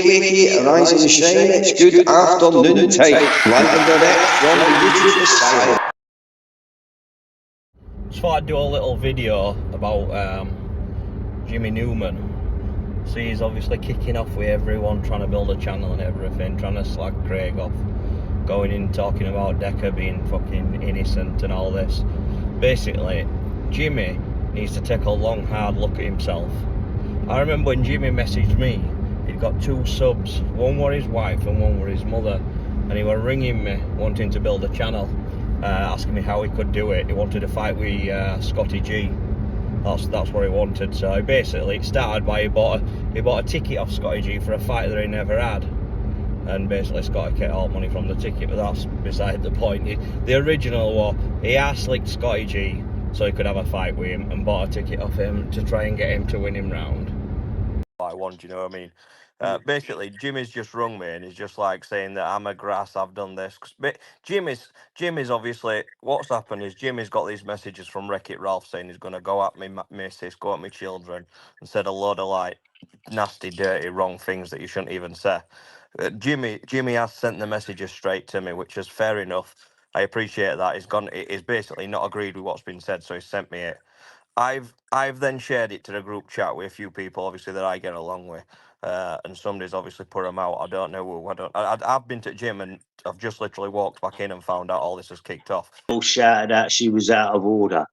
Wiki, Rising Shane, it's good afternoon time. Live and direct from the YouTube asylum. Just thought I'd do a little video about Jimmy Newman. So he's obviously kicking off with everyone, trying to build a channel and everything, trying to slag Craig off, going in talking about Decker being fucking innocent and all this. Basically, Jimmy needs to take a long hard look at himself. I remember when Jimmy messaged me, he'd got 2 subs, one were his wife and one were his mother, and he were ringing me wanting to build a channel, asking me how he could do it. He wanted to fight with Scotty G. That's what he wanted. So basically it started by he bought a ticket off Scotty G for a fight that he never had, and basically Scotty kept all money from the ticket, but that's beside the point. The original was he ass-licked Scotty G so he could have a fight with him, and bought a ticket off him to try and get him to win him round. I won, do you know what I mean? Basically, Jimmy's just rung me and he's just like saying that I'm a grass, I've done this. But Jimmy's obviously, what's happened is Jimmy's got these messages from Wreck-It Ralph saying he's going to go at me missus, go at me children, and said a load of like nasty, dirty, wrong things that you shouldn't even say. Jimmy has sent the messages straight to me, which is fair enough. I appreciate that. He's basically not agreed with what's been said, so he sent me it. I've then shared it to the group chat with a few people, obviously, that I get along with, and somebody's obviously put them out. I don't know who. I've been to the gym and I've just literally walked back in and found out all this has kicked off. All shouted out she was out of order.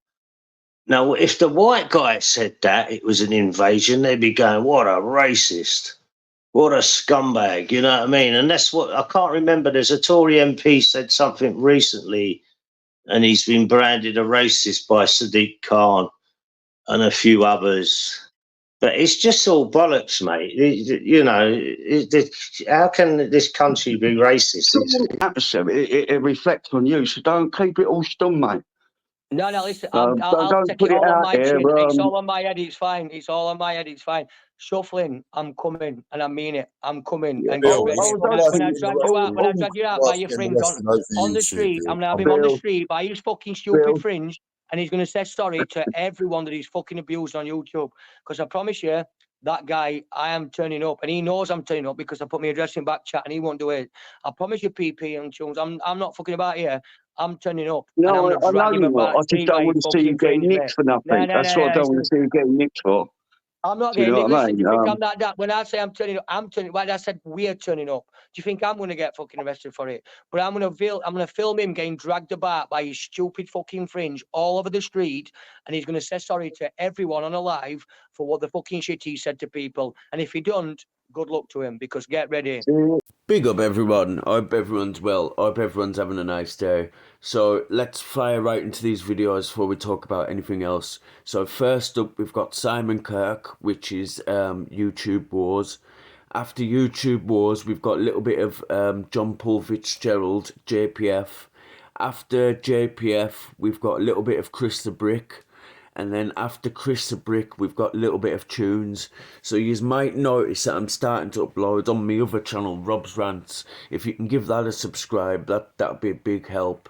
Now, if the white guy said that it was an invasion, they'd be going, "What a racist! What a scumbag!" You know what I mean? And that's what I can't remember. There's a Tory MP said something recently, and he's been branded a racist by Sadiq Khan and a few others. But it's just all bollocks, mate. You know, how can this country be racist? It reflects on you, so don't keep it all stum, mate. No, listen, I'll take it all on my chin. It's all on my head, it's fine. It's all on my head, it's fine. Shuffling, I'm coming, and I mean it. I'm coming. Yeah, and get ready. When I drag you out by your fringe on the street, I'm going to have him on the street by his fucking stupid fringe, and he's going to say sorry to everyone that he's fucking abused on YouTube. Because I promise you, that guy, I am turning up, and he knows I'm turning up because I put my address in back chat, and he won't do it. I promise you, PP and Tunes, I'm not fucking about here. I'm turning up. No, I know you not. I just don't want to see you getting nicked for nothing. That's what I don't want to see you getting nicked for. I'm not getting nicked. Listen, do you think I'm that? When I say I'm turning up, I'm turning up. Like I said, we're turning up. Do you think I'm going to get fucking arrested for it? But I'm going to film him getting dragged about by his stupid fucking fringe all over the street, and he's going to say sorry to everyone on a live for what the fucking shit he said to people. And if he don't, good luck to him, because get ready. Big up everyone, I hope everyone's well, I hope everyone's having a nice day. So let's fire right into these videos before we talk about anything else. So first up we've got Simon Kirk, which is YouTube Wars. After YouTube Wars we've got a little bit of John Paul Fitzgerald, JPF. After JPF we've got a little bit of Chris the Brick. And then after Chris the Brick, we've got a little bit of Tunes. So you might notice that I'm starting to upload on my other channel, Rob's Rants. If you can give that a subscribe, that'd be a big help.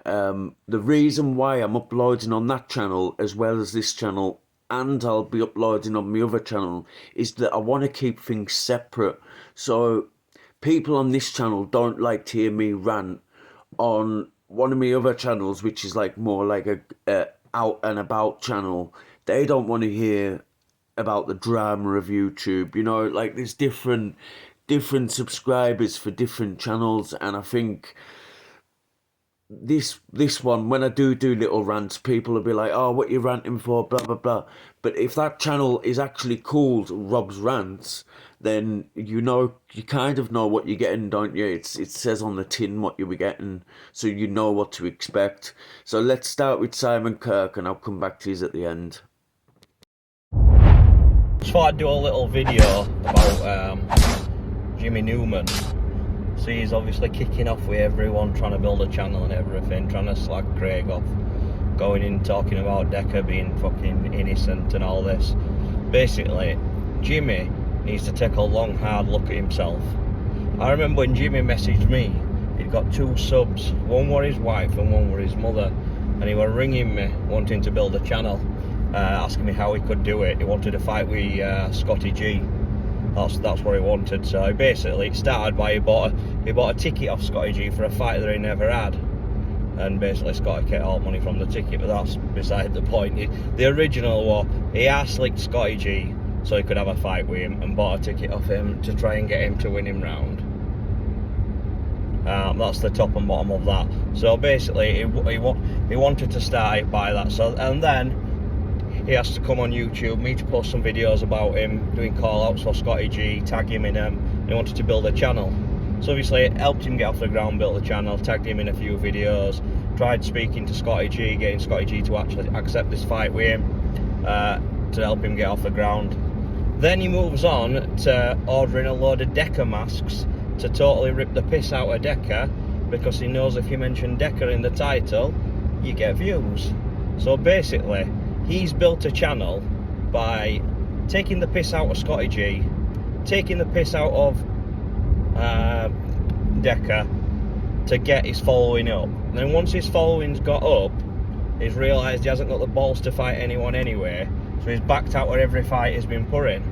The reason why I'm uploading on that channel as well as this channel, and I'll be uploading on my other channel, is that I want to keep things separate. So people on this channel don't like to hear me rant on one of my other channels, which is like more like a out and about channel. They don't want to hear about the drama of YouTube, you know, like there's different subscribers for different channels. And I think this one, when I do little rants, people will be like, oh, what you ranting for, blah blah blah. But if that channel is actually called Rob's Rants, then you kind of know what you're getting, don't you? It says on the tin what you'll be getting, so you know what to expect. So let's start with Simon Kirk, and I'll come back to you at the end. Just thought I'd do a little video about Jimmy Newman. So he's obviously kicking off with everyone, trying to build a channel and everything, trying to slag Craig off, going in talking about Decker being fucking innocent and all this. Basically, Jimmy needs to take a long hard look at himself. I remember when Jimmy messaged me, he'd got 2 subs, one were his wife and one were his mother, and he were ringing me wanting to build a channel, asking me how he could do it. He wanted to fight with Scotty G. That's what he wanted. So basically it started by he bought a ticket off Scotty G for a fight that he never had, and basically Scotty kept all money from the ticket, but that's beside the point. The original was he arsed-licked Scotty G so he could have a fight with him, and bought a ticket off him to try and get him to win him round. That's the top and bottom of that. So basically he wanted to start it by that. So, and then he has to come on YouTube, me to post some videos about him, doing call-outs for Scotty G, tag him in them, and he wanted to build a channel. So obviously it helped him get off the ground, built the channel, tagged him in a few videos, tried speaking to Scotty G, getting Scotty G to actually accept this fight with him, to help him get off the ground. Then he moves on to ordering a load of Decker masks to totally rip the piss out of Decker, because he knows if you mention Decker in the title, you get views. So basically, he's built a channel by taking the piss out of Scotty G, taking the piss out of Decker to get his following up. And then once his following's got up, he's realised he hasn't got the balls to fight anyone anyway, so he's backed out of every fight he's been put in.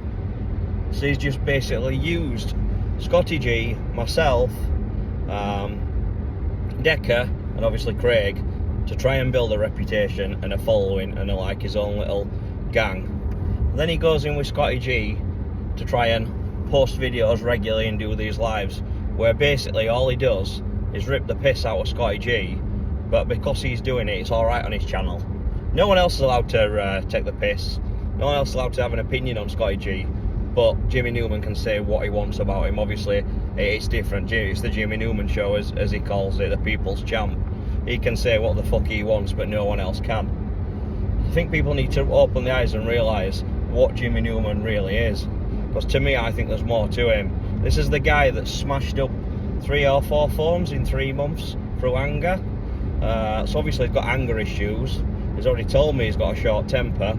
So he's just basically used Scotty G, myself, Decker, and obviously Craig, to try and build a reputation and a following and like his own little gang. Then he goes in with Scotty G to try and post videos regularly and do these lives, where basically all he does is rip the piss out of Scotty G, but because he's doing it, it's alright on his channel. No one else is allowed to take the piss, no one else is allowed to have an opinion on Scotty G, but Jimmy Newman can say what he wants about him. Obviously it's different, it's the Jimmy Newman show, as he calls it, the people's champ. He can say what the fuck he wants, but no one else can. I think people need to open the eyes and realise what Jimmy Newman really is, because to me I think there's more to him. This is the guy that smashed up 3 or 4 phones in 3 months through anger. So obviously he's got anger issues. He's already told me he's got a short temper.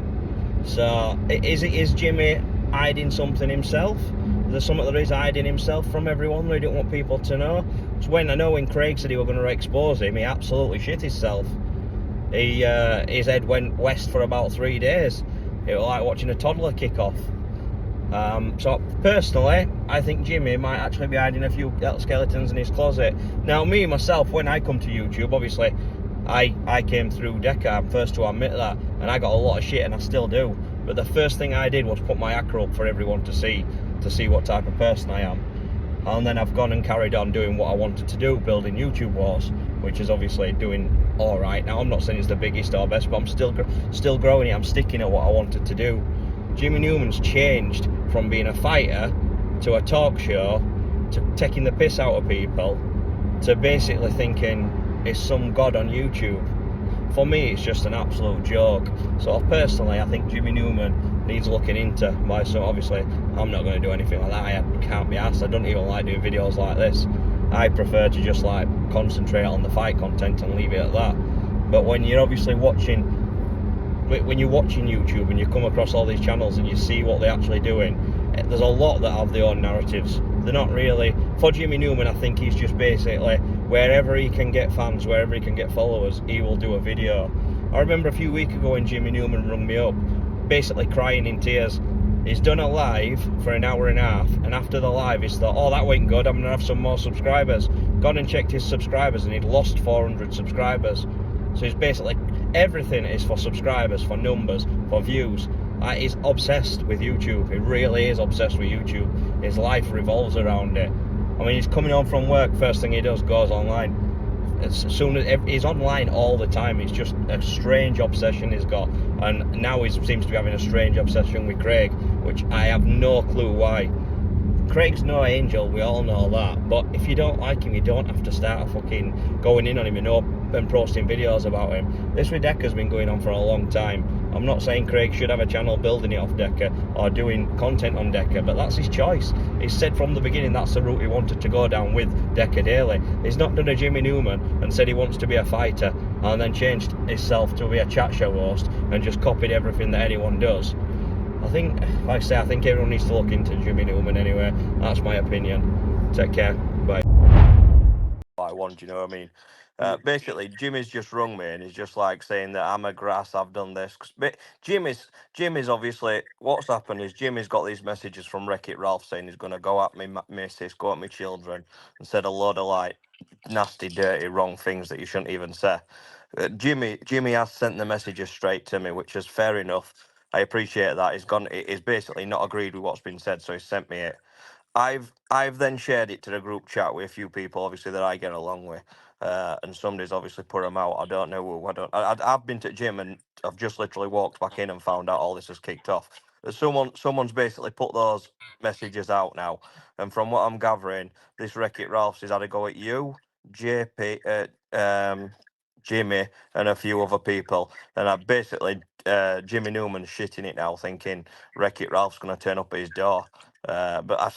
So is Jimmy hiding something himself? There's something that he's hiding himself from everyone that he didn't want people to know. So when Craig said he was going to expose him, he absolutely shit himself. His head went west for about 3 days. It was like watching a toddler kick off. So personally, I think Jimmy might actually be hiding a few skeletons in his closet. Now me, myself, when I come to YouTube, obviously, I came through Decker, I'm first to admit that, and I got a lot of shit, and I still do. But the first thing I did was put my acca up for everyone to see what type of person I am. And then I've gone and carried on doing what I wanted to do, building YouTube Wars, which is obviously doing alright. Now I'm not saying it's the biggest or best, but I'm still growing it, I'm sticking at what I wanted to do. Jimmy Newman's changed from being a fighter to a talk show, to taking the piss out of people, to basically thinking he's some god on YouTube. For me, it's just an absolute joke. So personally, I think Jimmy Newman needs looking into. So obviously, I'm not going to do anything like that. I can't be asked. I don't even like doing videos like this. I prefer to just like concentrate on the fight content and leave it at that. But when you're obviously watching YouTube and you come across all these channels and you see what they're actually doing, there's a lot that have their own narratives. They're not really, for Jimmy Newman, I think he's just basically, wherever he can get fans, wherever he can get followers, he will do a video. I remember a few weeks ago when Jimmy Newman rung me up, basically crying in tears. He's done a live for an hour and a half, and after the live he's thought, oh, that went good, I'm going to have some more subscribers. Gone and checked his subscribers and he'd lost 400 subscribers. So he's basically, everything is for subscribers, for numbers, for views. He's obsessed with YouTube. He really is obsessed with YouTube. His life revolves around it. I mean, he's coming home from work, first thing he does, goes online. As soon as he's online all the time, it's just a strange obsession he's got. And now he seems to be having a strange obsession with Craig, which I have no clue why. Craig's no angel, we all know that, but if you don't like him, you don't have to start fucking going in on him and posting videos about him. This with Decker's been going on for a long time. I'm not saying Craig should have a channel building it off Decker or doing content on Decker, but that's his choice. He's said from the beginning that's the route he wanted to go down with Decker Daily. He's not done a Jimmy Newman and said he wants to be a fighter and then changed himself to be a chat show host and just copied everything that anyone does. I think everyone needs to look into Jimmy Newman anyway. That's my opinion. Take care. Bye. I want, you know what I mean? Basically, Jimmy's just rung me and he's just like saying that I'm a grass, I've done this. Jimmy's obviously, what's happened is Jimmy's got these messages from Wreck-It Ralph saying he's going to go at me missus, go at me children, and said a load of like nasty, dirty, wrong things that you shouldn't even say. Jimmy has sent the messages straight to me, which is fair enough. I appreciate that. He's basically not agreed with what's been said, so he sent me it. I've then shared it to the group chat with a few people, obviously, that I get along with, and somebody's obviously put them out. I don't know who. I've been to gym and I've just literally walked back in and found out all this has kicked off. Someone's basically put those messages out now, and from what I'm gathering, this Wreck-It Ralph's has had a go at you, JP, Jimmy, and a few other people, and I basically Jimmy Newman's shitting it now, thinking Wreck-It Ralph's going to turn up at his door. But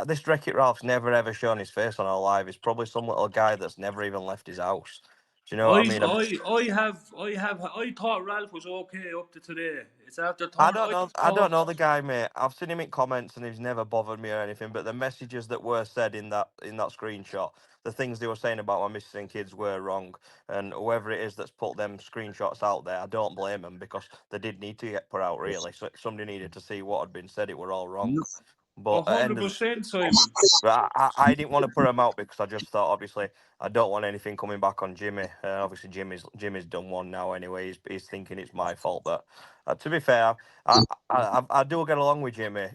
this Wreck-It Ralph's never ever shown his face on a live. He's probably some little guy that's never even left his house. Do you know what I mean? I thought Ralph was okay up to today. It's after I don't know the guy, mate. I've seen him in comments and he's never bothered me or anything. But the messages that were said in that screenshot, the things they were saying about my missus and kids were wrong. And whoever it is that's put them screenshots out there, I don't blame them because they did need to get put out. Really, so somebody needed to see what had been said. It were all wrong. But 100%, Simon. But I didn't want to put him out because I just thought, obviously, I don't want anything coming back on Jimmy. Obviously, Jimmy's done one now anyway. He's thinking it's my fault. But to be fair, I do get along with Jimmy.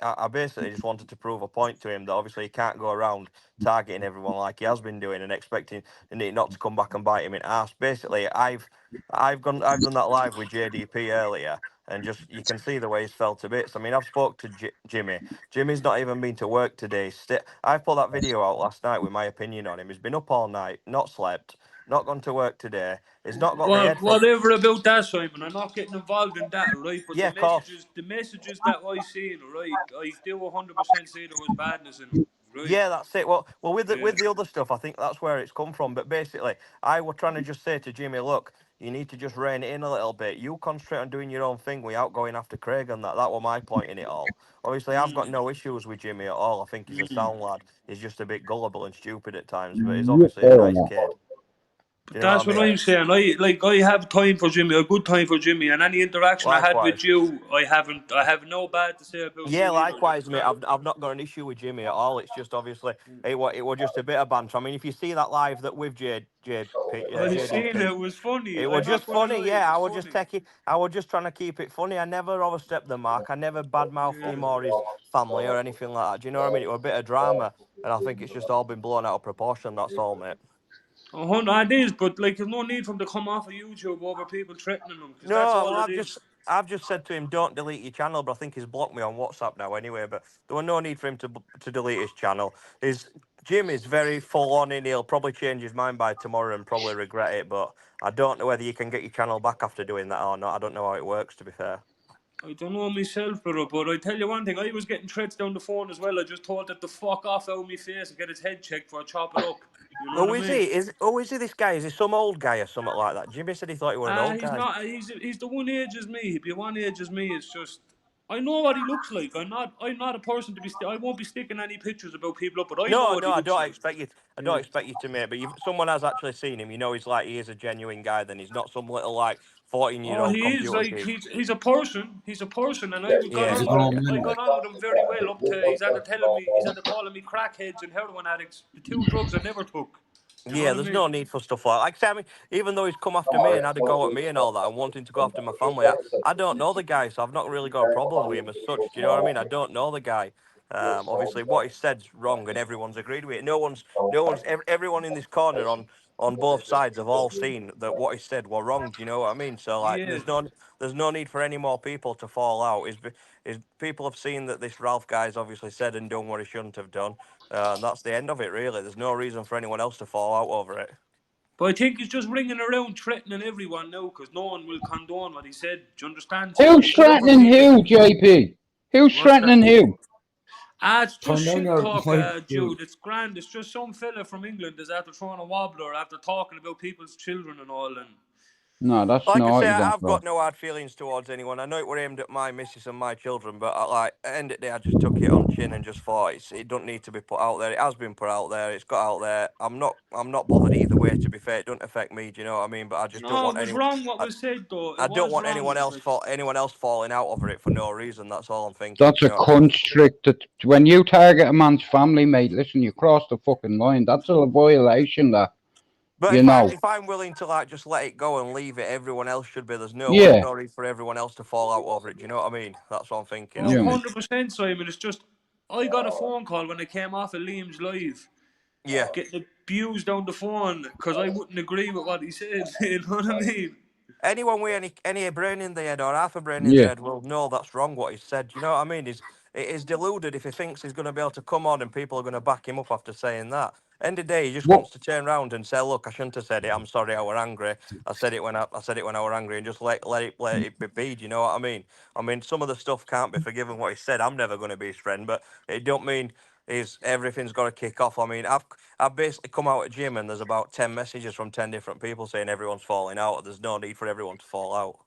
I basically just wanted to prove a point to him that obviously he can't go around targeting everyone like he has been doing and expecting it not to come back and bite him in the ass. Basically, I've done that live with JDP earlier. And just you can see the way he's fell to bits. I mean, I've spoke to Jimmy. Jimmy's not even been to work today. I've put that video out last night with my opinion on him. He's been up all night, not slept, not gone to work today. He's not got the head. Whatever about that, Simon. I'm not getting involved in that, right? But yeah, the messages that I seen, right? I do 100% say there was badness in them. Right? Yeah, that's it. Well, with the other stuff, I think that's where it's come from. But basically, I was trying to just say to Jimmy, look, you need to just rein it in a little bit. You concentrate on doing your own thing without going after Craig and that. That was my point in it all. Obviously, I've got no issues with Jimmy at all. I think he's a sound lad. He's just a bit gullible and stupid at times, but he's obviously a nice kid. That's what I'm saying. I have time for Jimmy, a good time for Jimmy, and any interaction I had with you, I have no bad to say about you. Yeah, likewise, mate. I've not got an issue with Jimmy at all. It's just obviously it was just a bit of banter. I mean, if you see that live that with JDP, it was funny. It was just funny, yeah. I was just trying to keep it funny. I never overstepped the mark. I never badmouthed him or his family or anything like that. Do you know what I mean? It was a bit of drama, and I think it's just all been blown out of proportion. That's all, mate. It is, but like, there's no need for him to come off of YouTube over people threatening him. No, I've just said to him, don't delete your channel, but I think he's blocked me on WhatsApp now anyway. But there was no need for him to delete his channel. Jim is very full on in. He'll probably change his mind by tomorrow and probably regret it. But I don't know whether you can get your channel back after doing that or not. I don't know how it works, to be fair. I don't know myself, brother, but I tell you one thing, I was getting threats down the phone as well. I just told it to fuck off out of my face and get his head checked for a chop it up. You know is he? Is he this guy? Is he some old guy or something like that? Jimmy said he thought he was an old guy. Not. He's the one age as me. He'd be one age as me. It's just, I know what he looks like. I'm not a person to be. I won't be sticking any pictures about people up. But I know what he looks like. I don't expect you to, mate. But someone has actually seen him. You know, he is a genuine guy. Then he's not some little 14-year-old computer kid. He's a person. He's a person, and I got on with him very well up to. He's had to calling me crackheads and heroin addicts. The two drugs I never took. Yeah, there's no need for stuff like that. Like, even though he's come after me and had a go at me and all that and wanting to go after my family, I don't know the guy, so I've not really got a problem with him as such. Do you know what I mean? I don't know the guy. Obviously, what he said's wrong and everyone's agreed with it. Everyone in this corner on both sides have all seen that what he said were wrong. Do you know what I mean? So, there's no need for any more people to fall out. People have seen that this Ralph guy's obviously said and done what he shouldn't have done. And that's the end of it, really. There's no reason for anyone else to fall out over it. But I think he's just ringing around threatening everyone now because no one will condone what he said. Do you understand? Who's threatening who, JP? Who's threatening who? It's just shit talk, Jude. It's grand. It's just some fella from England that's after throwing a wobbler after talking about people's children and all. And No, that's Like I say, naughty, I've bro. got no hard feelings towards anyone. I know it were aimed at my missus and my children, but at the end of the day, I just took it on chin and just thought it don't need to be put out there. It has been put out there. It's got out there. I'm not bothered either way. To be fair, it doesn't affect me. Do you know what I mean? But I just don't No, want it was anyone. wrong what was said though. It I don't was want wrong. anyone else falling out over it for no reason. That's all I'm thinking. That's a cunt trick. That when you target a man's family, mate, listen, you cross the fucking line. That's a violation. That. But You if know. if I'm willing to like just let it go and leave it, everyone else should be. There's no need for everyone else to fall out over it. Do you know what I mean? That's what I'm thinking. No, 100%, Simon. It's just I got a phone call when I came off of Liam's live. Yeah. Getting abused down the phone because I wouldn't agree with what he said. You know what I mean? Anyone with any brain in the head or half a brain in the head will know that's wrong what he said. Do you know what I mean? It is deluded if he thinks he's going to be able to come on and people are going to back him up after saying that. End of the day, he just wants to turn around and say, "Look, I shouldn't have said it. I'm sorry, I were angry. I said it when I were angry," and just let it be. Do you know what I mean? I mean, some of the stuff can't be forgiven what he said. I'm never going to be his friend, but it don't mean everything's got to kick off. I mean, I've basically come out at gym and there's about 10 messages from 10 different people saying everyone's falling out. There's no need for everyone to fall out.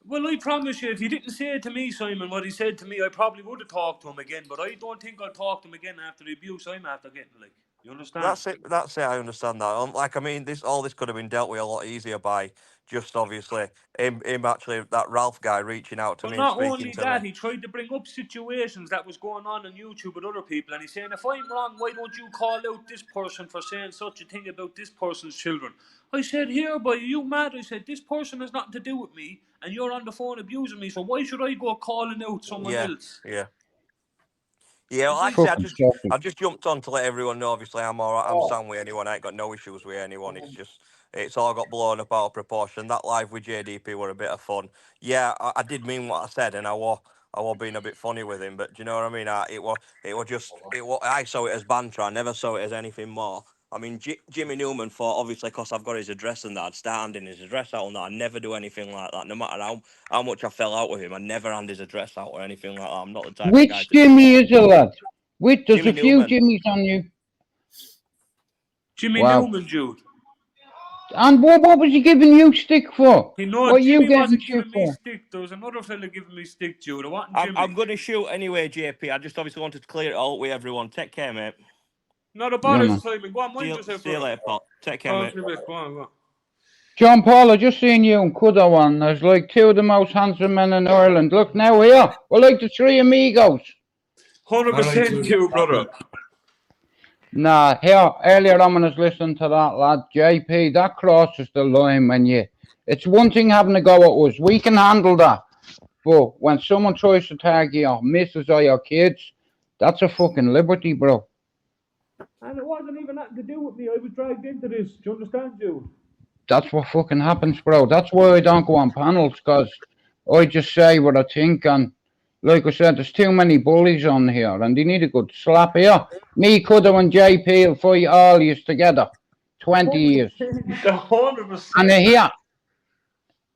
Well, I promise you, if he didn't say to me, Simon, what he said to me, I probably would have talked to him again. But I don't think I'll talk to him again after the abuse I'm after getting. Like, you understand? That's it. I understand that. Like, I mean, all this could have been dealt with a lot easier by just obviously him actually, that Ralph guy reaching out to me and Not speaking only to that, me. he tried to bring up situations that was going on YouTube with other people, and he's saying, if I'm wrong, why don't you call out this person for saying such a thing about this person's children? I said, here, boy, are you mad? I said, this person has nothing to do with me, and you're on the phone abusing me, so why should I go calling out someone else? Yeah, well, like I say, I just jumped on to let everyone know. Obviously, I'm all right. I'm sound with anyone. I ain't got no issues with anyone. It's all got blown up out of proportion. That live with JDP were a bit of fun. Yeah, I did mean what I said, and I was being a bit funny with him. But do you know what I mean? I saw it as banter. I never saw it as anything more. I mean, Jimmy Newman thought, obviously, because I've got his address and that, I'd start handing his address out and that. I'd never do anything like that. No matter how much I fell out with him, I'd never hand his address out or anything like that. I'm not the type of guy Which to Jimmy is it, lad? There's Jimmy a few Newman. Jimmys on you. Jimmy Newman, Jude. And what was he giving you stick for? What Jimmy wasn't giving me stick. There was another fella giving me stick, Jude. I'm going to shoot anyway, JP. I just obviously wanted to clear it all with everyone. Take care, mate. Not a bother, Simon. Go on, see you later, Pop. Take care, mate. Go on. John Paul, I just seen you and Cudder one. There's like two of the most handsome men in Ireland. Look now here. We're like the three amigos. 100% you, brother. Nah, here, earlier on when I was listening to that lad, JP, that crosses the line when you... It's one thing having a go at us. We can handle that. But when someone tries to target your missus or your kids, that's a fucking liberty, bro. And it wasn't even nothing to do with me. I was dragged into this. Do you understand, Jude? That's what fucking happens, bro. That's why I don't go on panels, because I just say what I think. And like I said, there's too many bullies on here, and they need a good slap here. Me, Cudder, and JP will fight all years together. 20 years. 100%. And here,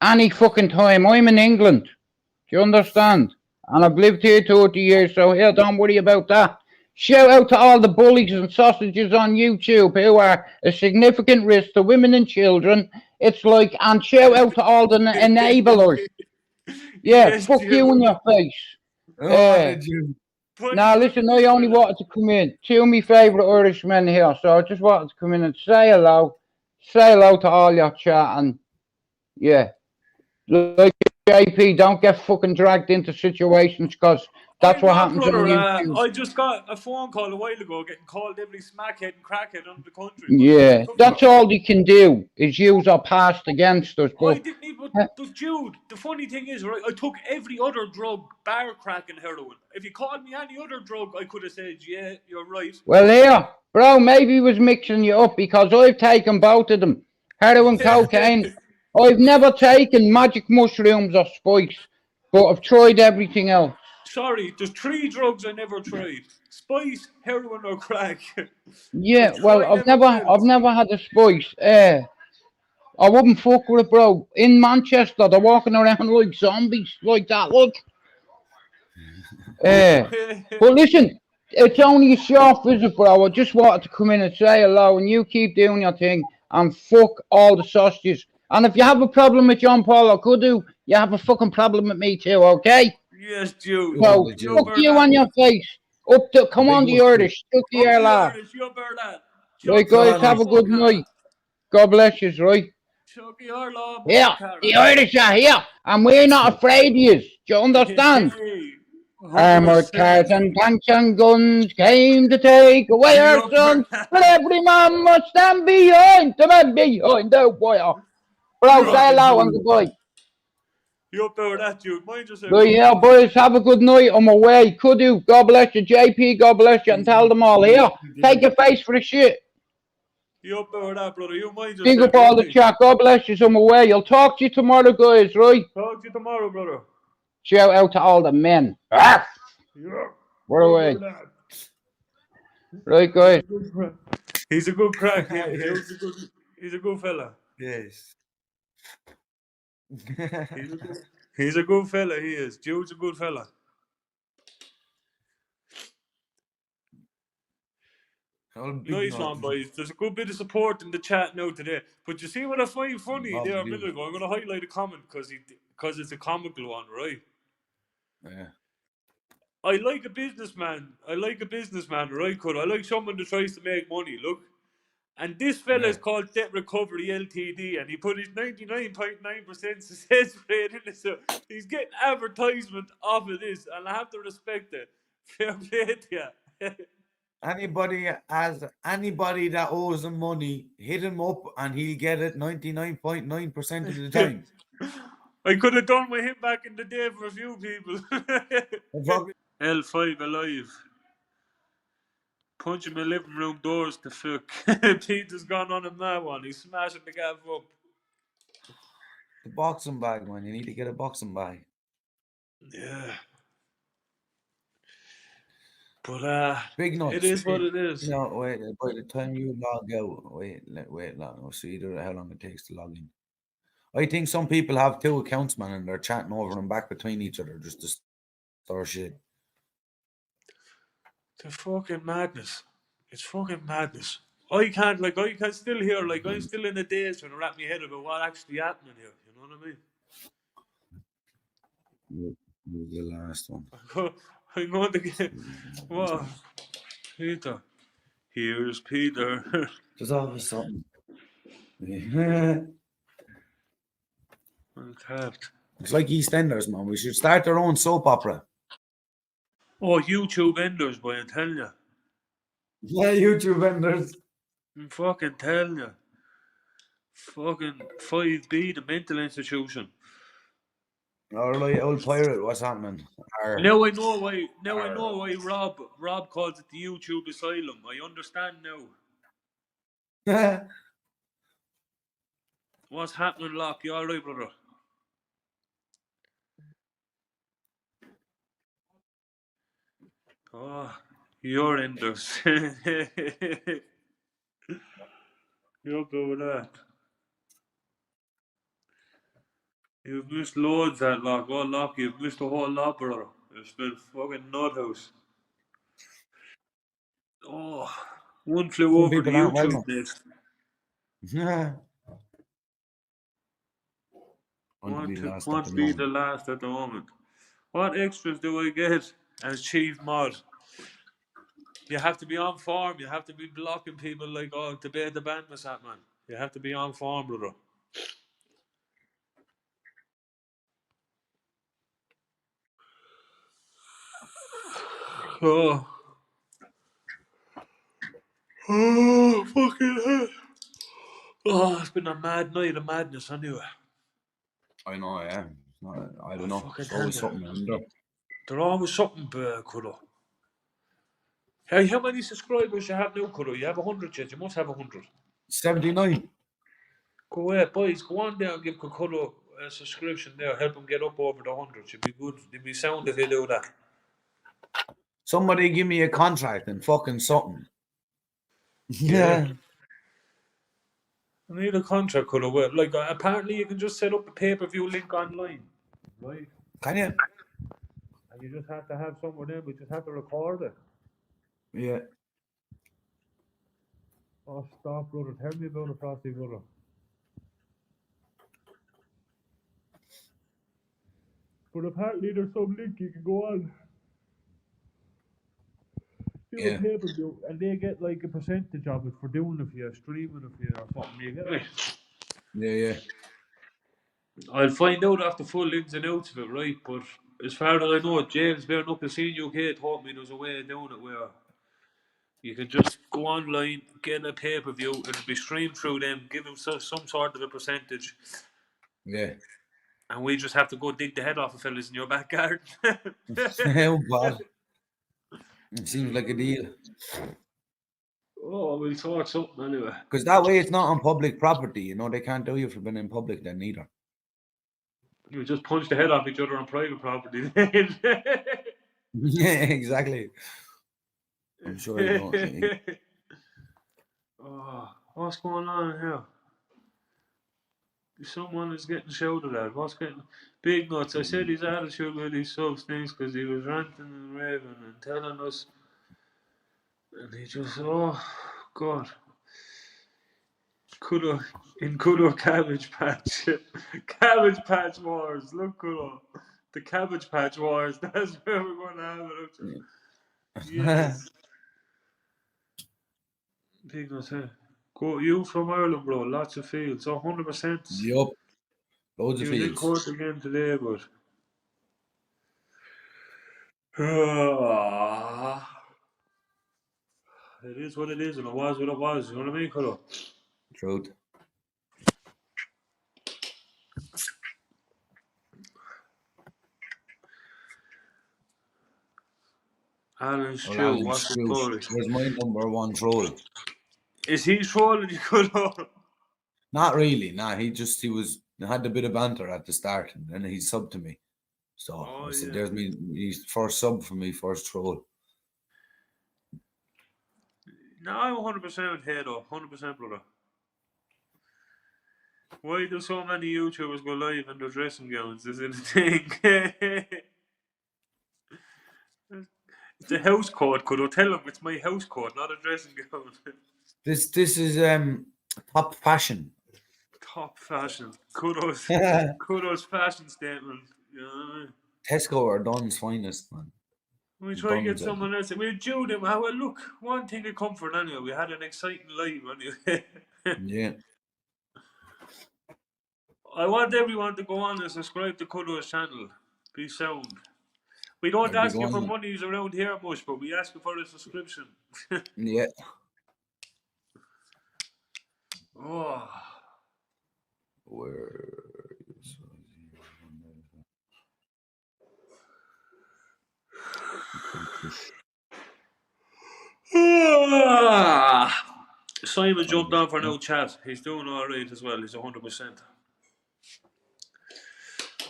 any fucking time. I'm in England. Do you understand? And I've lived here 30 years, so here, don't worry about that. Shout out to all the bullies and sausages on YouTube who are a significant risk to women and children. It's like, and shout out to all the enablers. Yeah, yes, fuck you in your face. Now, listen, I only wanted to come in. Two of my favourite Irishmen here, so I just wanted to come in and say hello. Say hello to all your chat, and yeah. Like JP, don't get fucking dragged into situations, because that's what happens on YouTube. I just got a phone call a while ago getting called every smackhead and crackhead under the country. Yeah, that's all they can do, is use our past against us. But I didn't even... Jude, the funny thing is, right, I took every other drug, bar crack and heroin. If you called me any other drug, I could have said, yeah, you're right. Well, here, bro, maybe he was mixing you up, because I've taken both of them. Heroin, cocaine. I've never taken magic mushrooms or spikes, but I've tried everything else. Sorry, there's 3 drugs I never tried: spice, heroin, or crack. Yeah, well, I've never had a spice. I wouldn't fuck with it, bro. In Manchester, they're walking around like zombies, like that. Look. But listen, it's only a short visit, bro. I just wanted to come in and say hello, and you keep doing your thing, and fuck all the sausages. And if you have a problem with John Paul or Kudu, you have a fucking problem with me too, okay? Yes, Jude. So, You fuck bear you that. on your face. Up to, come on the Irish, stuck Up here, the lad. Irish, you bear that. Right, guys, have a good night. God bless you, right? Chucky Harlaw, Yeah, the Irish are here, and we're not afraid of you. Do you understand? Hey, Armored 100%. cars and tanks and guns came to take away our sons, but every man must stand behind the man behind the wire. Bro, say hello and goodbye. You up there with that, Jude? Mind yourself. Right, yeah, boys, have a good night. I'm away. Could you? God bless you. JP, God bless you, and tell them all here. Take your face for the shit. You up there with that, brother? You mind Big yourself. up all the chat. God bless you. I'm away. I'll talk to you tomorrow, guys, right? Talk to you tomorrow, brother. Shout out to all the men. Yeah. We're away. Right, guys. He's a good crack. He's a good fella. Yes. He's a good fella. He is. Jude's a good fella. Nice one, boys. There's a good bit of support in the chat now today. But you see what I find funny there a minute ago? I'm going to highlight a comment because it's a comical one, right? Yeah. I like a businessman, right, Cud? I like someone that tries to make money, look. And this fella is called Debt Recovery Ltd, and he put his 99.9% success rate in it, so he's getting advertisement off of this, and I have to respect it. Fair play to you. Anybody that owes him money, hit him up and he'll get it 99.9% of the time. I could have done with him back in the day for a few people. L5 alive. Punching my living room doors to fuck. Peter's gone on him that one. He's smashing the gaff up. The boxing bag, man. You need to get a boxing bag. Yeah. But big nuts. It is what it is. No, wait. By the time you log out, wait long. We'll see how long it takes to log in. I think some people have 2 accounts, man, and they're chatting over and back between each other just to store shit. It's fucking madness. It's fucking madness. I can't still hear, I'm still in a daze trying to wrap my head about what actually happening here. You know what I mean? The last one. I'm going to get. What? Peter. Here's Peter. There's always something. Untapped. It's like EastEnders, man. We should start our own soap opera. Oh, YouTube Enders, boy, I'm telling you. Yeah, YouTube Enders. I'm fucking telling you. Fucking 5B, the mental institution. All right, old pirate, what's happening? Now I know why Rob calls it the YouTube asylum. I understand now. What's happening, Locke? You alright, brother? Oh, you're Enders. You're good with that. You've missed loads, that Locke. Oh, Locke, you've missed a whole lot, brother. It's been fucking nut house. Oh, one flew over the YouTube next. Yeah. Want be the last at the moment. What extras do I get as chief mod? You have to be on form. You have to be blocking people like, oh, debate the band with that, man. You have to be on form, brother. Oh, fucking hell. Oh, it's been a mad night of madness anyway. I know, yeah. I don't know. There's always something under. There's always something, Kudo. Hey, how many subscribers you have now, Kudo? You have 100 yet? You must have 100. 79. Go ahead, boys. Go on there and give Kudo a subscription there. Help him get up over the 100. Should be good. It'd be sound if he do that. Somebody give me a contract and fucking something. Yeah. I need a contract, Kudo. Like, apparently you can just set up a pay-per-view link online. Right? Can you? And you just have to have somewhere there. We just have to record it. Yeah. Oh, stop, brother. Tell me about the Frosty, brother. But apparently there's some link you can go on. Do a pay-per-view, and they get like a percentage of it for doing it for you, streaming it for you or something. You get me? Yeah. I'll find out after full ins and outs of it, right? But as far as I know, James bearing up the scene UK told me there's a way of doing it where you can just go online, get a pay-per-view, it'll be streamed through them, give them some sort of a percentage. Yeah. And we just have to go dig the head off of fellas in your back garden. Oh, God. It seems like a deal. Oh, we'll sort something anyway. Because that way it's not on public property. You know, they can't do you for being in public then either. You just punch the head off each other on private property. Yeah, exactly. I'm sure you don't. Oh, what's going on here? Someone is getting shouted at. What's getting big nuts? I said his attitude with these subs things because he was ranting and raving and telling us, and he just, oh God, Kudo Cabbage Patch, Cabbage Patch Wars. Look, Kudo, the Cabbage Patch Wars. That's where we're going to have it. Yes. Big nuts, hey. Go, you from Ireland, bro. Lots of fields. 100%. Yup. Loads of He was in fields. court again today, but it is what it is, and it was what it was. You know what I mean, Colo? Truth. Alan Stew, what's the story? He's my #1 troll. Is he trolling you, Colo? Not really. Nah, he had a bit of banter at the start, and then he subbed to me. So I said, "There's me. He's first sub for me, first troll." No, I'm 100% with Hedo, 100%, brother. Why do so many YouTubers go live in their dressing gowns? Is it a thing? It's a house code, Colo. Tell him it's my house code, not a dressing gown. This is top fashion. Top fashion. Kudos fashion statement. You know what I mean? Tesco are Don's finest, man. We try to get someone else. We'll do them. Well, look, one thing of comfort anyway. We had an exciting live anyway. Yeah. I want everyone to go on and subscribe to Kudo's channel. Be sound. We don't ask you for monies around here much, but we ask you for a subscription. Yeah. Oh. Where is Simon jumped on for no chat. He's doing all right as well. He's 100%.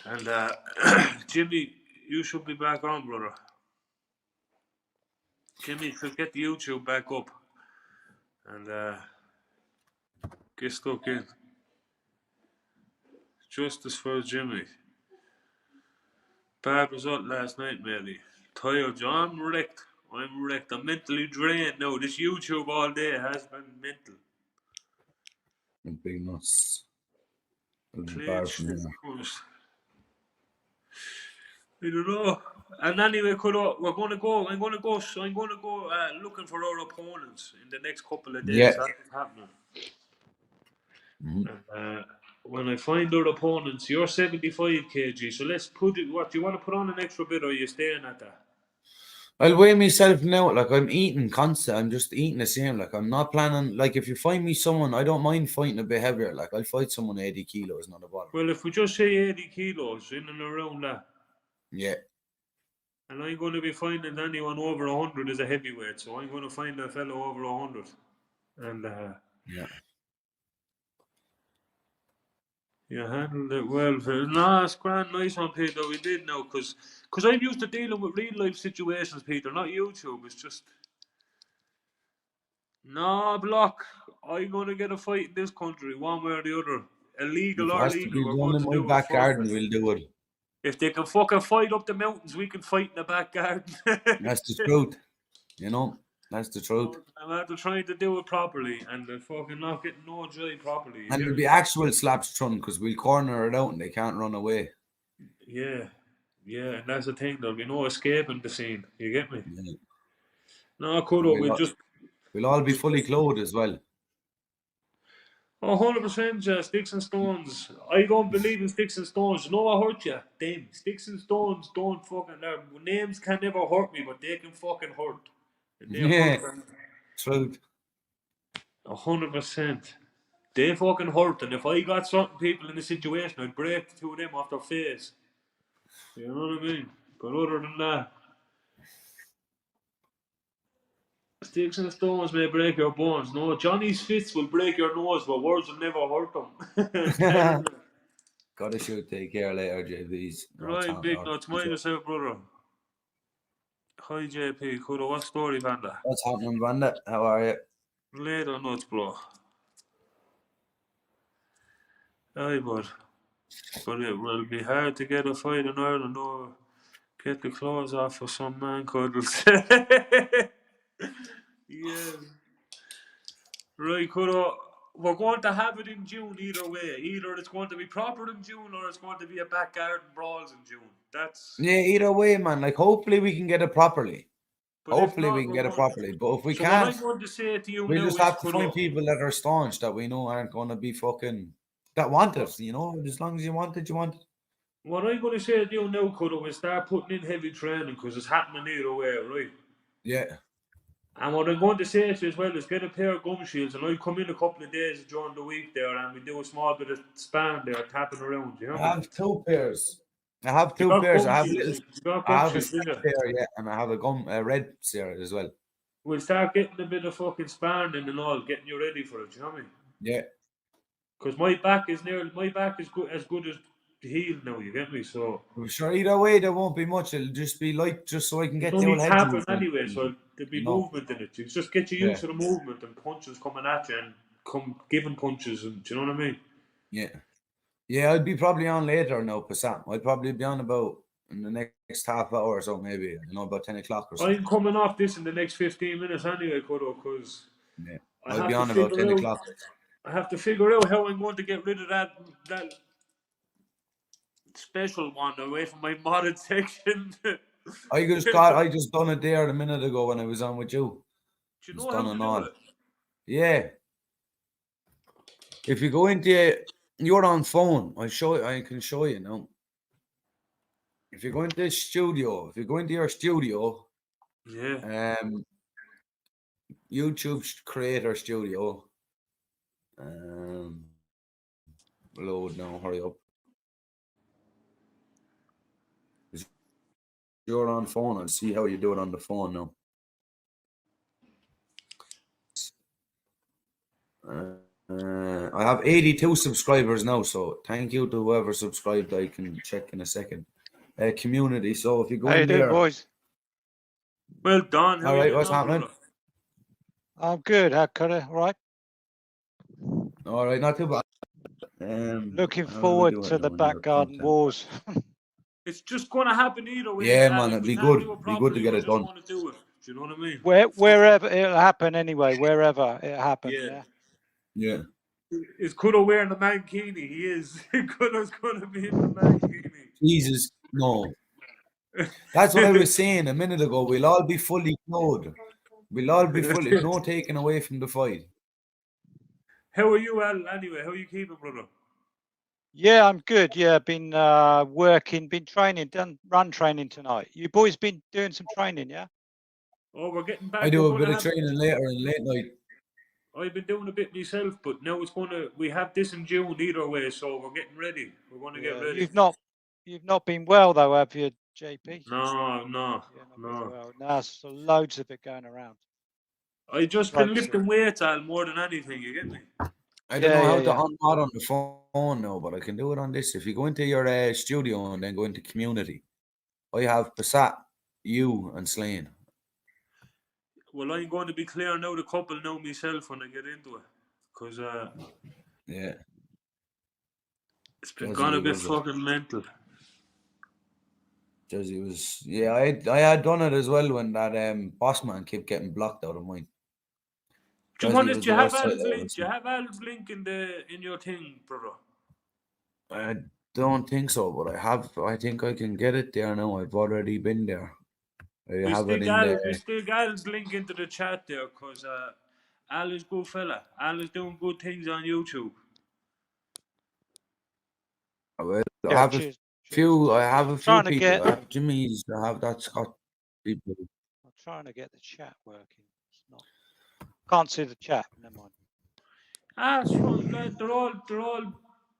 And Jimmy, you should be back on, brother. Jimmy should get the YouTube back up and get stuck in. Justice for Jimmy. Bad result last night, matey. Tired, John. I'm wrecked. I'm mentally drained now. This YouTube all day has been mental. big nuts? I don't know. And anyway, we're going to go. I'm going to go looking for our opponents in the next couple of days. Yeah. That's happening. Mm-hmm. And, when I find our opponents, you're 75 kg. So let's put it. What do you want to put on an extra bit, or are you staying at that? I'll weigh myself now. Like, I'm eating constant. I'm just eating the same. Like, I'm not planning. Like, if you find me someone, I don't mind fighting a bit heavier. Like, I'll fight someone 80 kilos, not a bother. Well, if we just say 80 kilos, in and around that. Yeah. And I'm going to be finding anyone over 100 is a heavyweight. So I'm going to find a fellow over 100. And yeah. You handled it well. No, it's grand, nice one, Peter. We did now, because I'm used to dealing with real life situations, Peter, not YouTube. It's just no block. I'm gonna get a fight in this country, one way or the other, illegal or legal. We're going to do it. Back garden, we'll do it. If they can fucking fight up the mountains, we can fight in the back garden. That's the truth. You know, that's the truth. I'm after trying to do it properly, and they're fucking not getting no joy properly. And it'll be actual slaps thrown, because we'll corner it out and they can't run away. Yeah. Yeah, and that's the thing. There'll be no escaping the scene. You get me? Yeah. No, Kudo, We'll all be fully clothed as well. 100%, sticks and stones. I don't believe in sticks and stones. You know what hurt you? Them. Sticks and stones don't fucking... Their names can never hurt me, but they can fucking hurt. And they Yeah, hurt. truth. 100%. They fucking hurt. And if I got certain people in the situation, I'd break the two of them off their face. You know what I mean? But other than that, sticks and stones may break your bones. No, Johnny's fists will break your nose, but words will never hurt them. Gotta shoot. Take care later, JBs. Right, big nuts. Mind yourself, brother. Hi, JP. Kudo, what story, Panda? What's happening, Bandit? How are you? Later nuts, bro. Aye, but it will be hard to get a fight in Ireland or get the clothes off for some man cuddles. Yeah. Right, Kudo. We're going to have it in June either way. Either it's going to be proper in June or it's going to be a back garden brawls in June. That's... Yeah, either way, man. Like, hopefully we can get it properly. But hopefully not, we can get it properly. But if we so can't, what I'm going to say to you we now just is, have to Kudo, find people that are staunch, that we know aren't going to be fucking... that want us, you know? As long as you want it, you want it. What I'm going to say to you now, Kudo, is start putting in heavy training because it's happening either way, right? Yeah. And what I'm going to say to you as well is get a pair of gum shields, and I'll come in a couple of days during the week there and we do a small bit of span there, tapping around, you know? I have two pairs. I have You two got pairs. gum I have shields. You got I gum have a shields, didn't black you? pair, yeah, and I have a red pair as well. We'll start getting a bit of fucking sparring and all, getting you ready for it, you know what I mean? Yeah. Because my back is good as healed now, you get me? So I'm sure either way there won't be much. It'll just be like, just so I can it's get the only old head tapping movement. anyway, so there'll be You know. movement in it. You just get you used to the movement and punches coming at you and giving punches, and do you know what I mean? Yeah. Yeah, I'll be probably on later now, Passat. I'll probably be on about in the next half hour or so, maybe. You know, about 10 o'clock or something. I'm coming off this in the next 15 minutes anyway, Kudo, because Yeah. I I'll have be to on about 10 figure out. o'clock. I have to figure out how I'm going to get rid of that special one away from my modded section. I just done it there a minute ago when I was on with you. Do you know how to do it? Yeah. If you go into you're on phone, I can show you now. If you go into your studio, yeah. YouTube Creator Studio. Load now, hurry up. You're on phone, I'll see how you do it on the phone now. I have 82 subscribers now, so thank you to whoever subscribed. I can check in a second. Community, so if you go in there, boys? Well done. All right, what's happening? I'm good. How could I? All right. All right, not too bad. Looking forward to the back garden wars. It's just going to happen either way. Yeah, man, it'd be good. Be good to get it done. Do you know what I mean? Wherever it'll happen, anyway. Wherever it happens. Yeah. Is Kudo wearing the mankini? He is. Kudo's going to be in the mankini. Jesus, no. That's what I was saying a minute ago. We'll all be fully clothed. We'll all be fully, no taking away from the fight. How are you, Al? Anyway, how are you keeping, brother? Yeah, I'm good. Yeah, been working, been training, done run training tonight. You boys been doing some training, yeah? Oh, we're getting back. I do a bit of training later in late night. I've been doing a bit myself, but now we have this in June either way, so we're getting ready. We're going to get ready. You've not been well though, have you, JP? No. Well, there's loads of it going around. I just been lifting weights, Al, more than anything. You get me? I don't know how to unmod on the phone now, but I can do it on this. If you go into your studio and then go into community, I have Passat, you, and Slane. Well, I'm going to be clearing out a couple now myself when I get into it, because yeah, it's been gone a bit fucking mental. Jesse was, yeah, I had done it as well when that boss man kept getting blocked out of mine. Do you have Al's link? Do you have Al's link in your thing, brother? I don't think so, but I think I can get it there now. I've already been there. I have it in there. We stick Al's link into the chat there, because Al is good fella. Al is doing good things on YouTube. Well, I Yeah, have a few. I have a few trying to people. get. I have Jimmy's. I have that Scott people. I'm trying to get the chat working. It's not. Can't see the chat. Never mind. They're all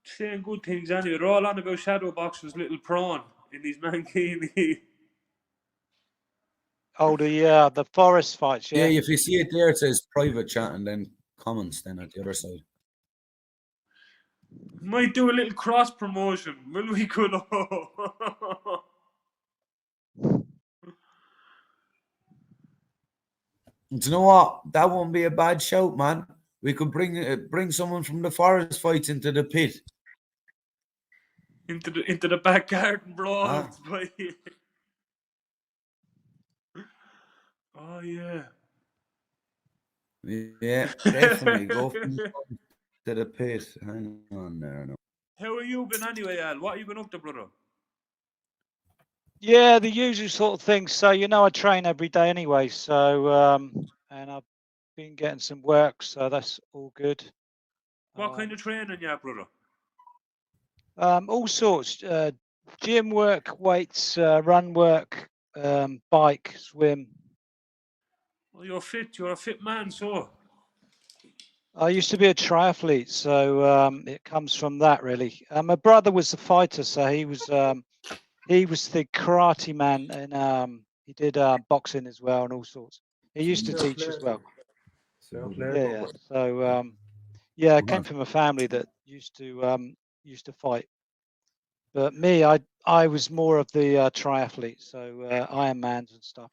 saying good things anyway. They're all on about Shadowbox's little prawn in his mankini. Oh, the forest fights. Yeah, Yeah. if you see it there, it says private chat and then comments. Then at the other side. Might do a little cross promotion. Will we go? Do you know what? That won't be a bad shout, man. We could bring someone from the forest fights into the pit. into the back garden brawls. Oh yeah. Yeah, definitely go from the front to the pit. Hang on there now. How have you been anyway, Al? What have you been up to, brother? Yeah, the usual sort of thing. So I train every day anyway. So and I've been getting some work, so that's all good. What kind of training you have, brother? All sorts. Gym work, weights, run work, bike, swim. Well, you're fit. You're a fit man, so. I used to be a triathlete, so it comes from that really. My brother was a fighter, so he was the karate man, and he did boxing as well and all sorts. He used to teach as well. Yeah. So yeah, I came from a family that used to fight. But me, I was more of the triathlete, so Ironmans and stuff.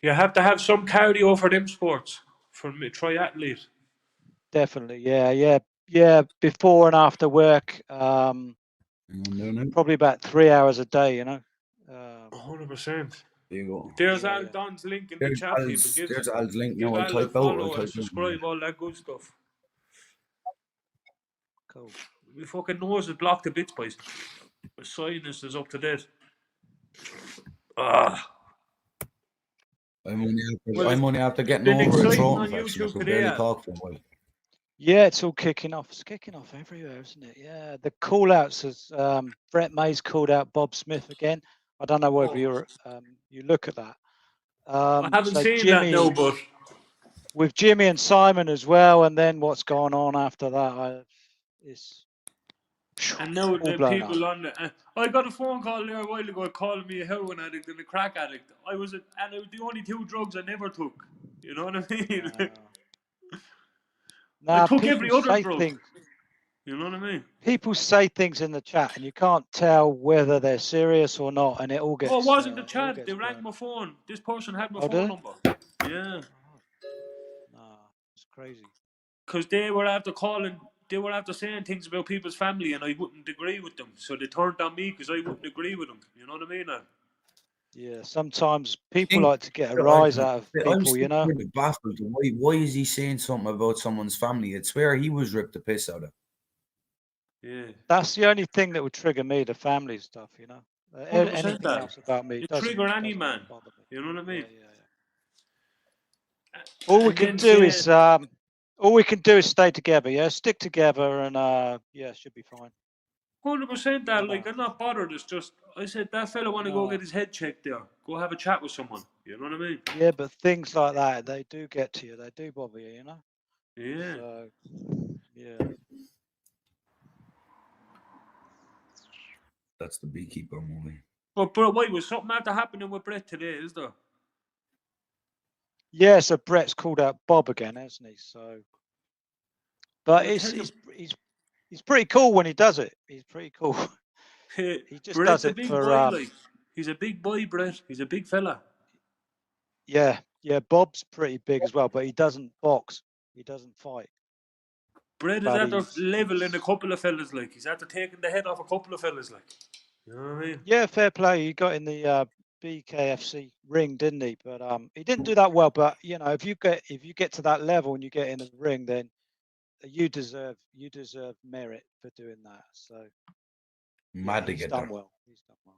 You have to have some cardio for them sports, for me, triathlete. Definitely, yeah. Before and after work, probably about 3 hours a day. 100%. There you go. There's Al Don's link in the chat, people. There's Al's link. Give No, I'll Al a type follow out. and subscribe, all that good stuff. Cool. My fucking nose is blocked to bits, boys. My sinus is up to date. I'm only after getting been over a exciting throat on infection. I YouTube could today, barely Al. talk for a while. Yeah, it's all kicking off. It's kicking off everywhere, isn't it? Yeah, the call outs as Brett Mays called out Bob Smith again. I don't know whether you look at that. I haven't so seen Jimmy, that now, but with Jimmy and Simon as well, and then what's gone on after that, and now all the blown people up. on the. I got a phone call there a while ago calling me a heroin addict and a crack addict. It was the only two drugs I never took. You know what I mean? I took every other drug. Things. You know what I mean? People say things in the chat, and you can't tell whether they're serious or not, and it all gets. Oh, it wasn't the chat. They rang my phone. This person had my phone number. Yeah. It's crazy. Because they were after calling, they were after saying things about people's family, and I wouldn't agree with them. So they turned on me because I wouldn't agree with them. You know what I mean? Yeah, sometimes people like to get a rise out of people, I'm still baffled. Why is he saying something about someone's family? It's where he was ripped the piss out of. Yeah. That's the only thing that would trigger me, the family stuff, 100% anything that. else about me It doesn't trigger any doesn't man. bother me. You know what I mean? All we can do is stay together, yeah, stick together, and it should be fine. 100% that. Like, I'm not bothered. It's just I said that fella want to go get his head checked there. Go have a chat with someone. You know what I mean? Yeah, but things like that, they do get to you. They do bother you, Yeah. So, yeah. That's the Beekeeper movie. But bro, wait, was something after happening with Brett today? Is there? Yeah, so Brett's called out Bob again, hasn't he? So, but he's pretty cool when he does it. He's pretty cool. He just Brett's does a it big for. boy, like he's a big boy, Brett. He's a big fella. Yeah, Bob's pretty big as well, but he doesn't box. He doesn't fight. Brett is at the level in a couple of fellas, like he's after taking the head off a couple of fellas, like. You know what I mean? Yeah, fair play. He got in the BKFC ring, didn't he? But he didn't do that well. But if you get to that level and you get in the ring, then you deserve merit for doing that. So Mad to he's get done there. well. He's done well.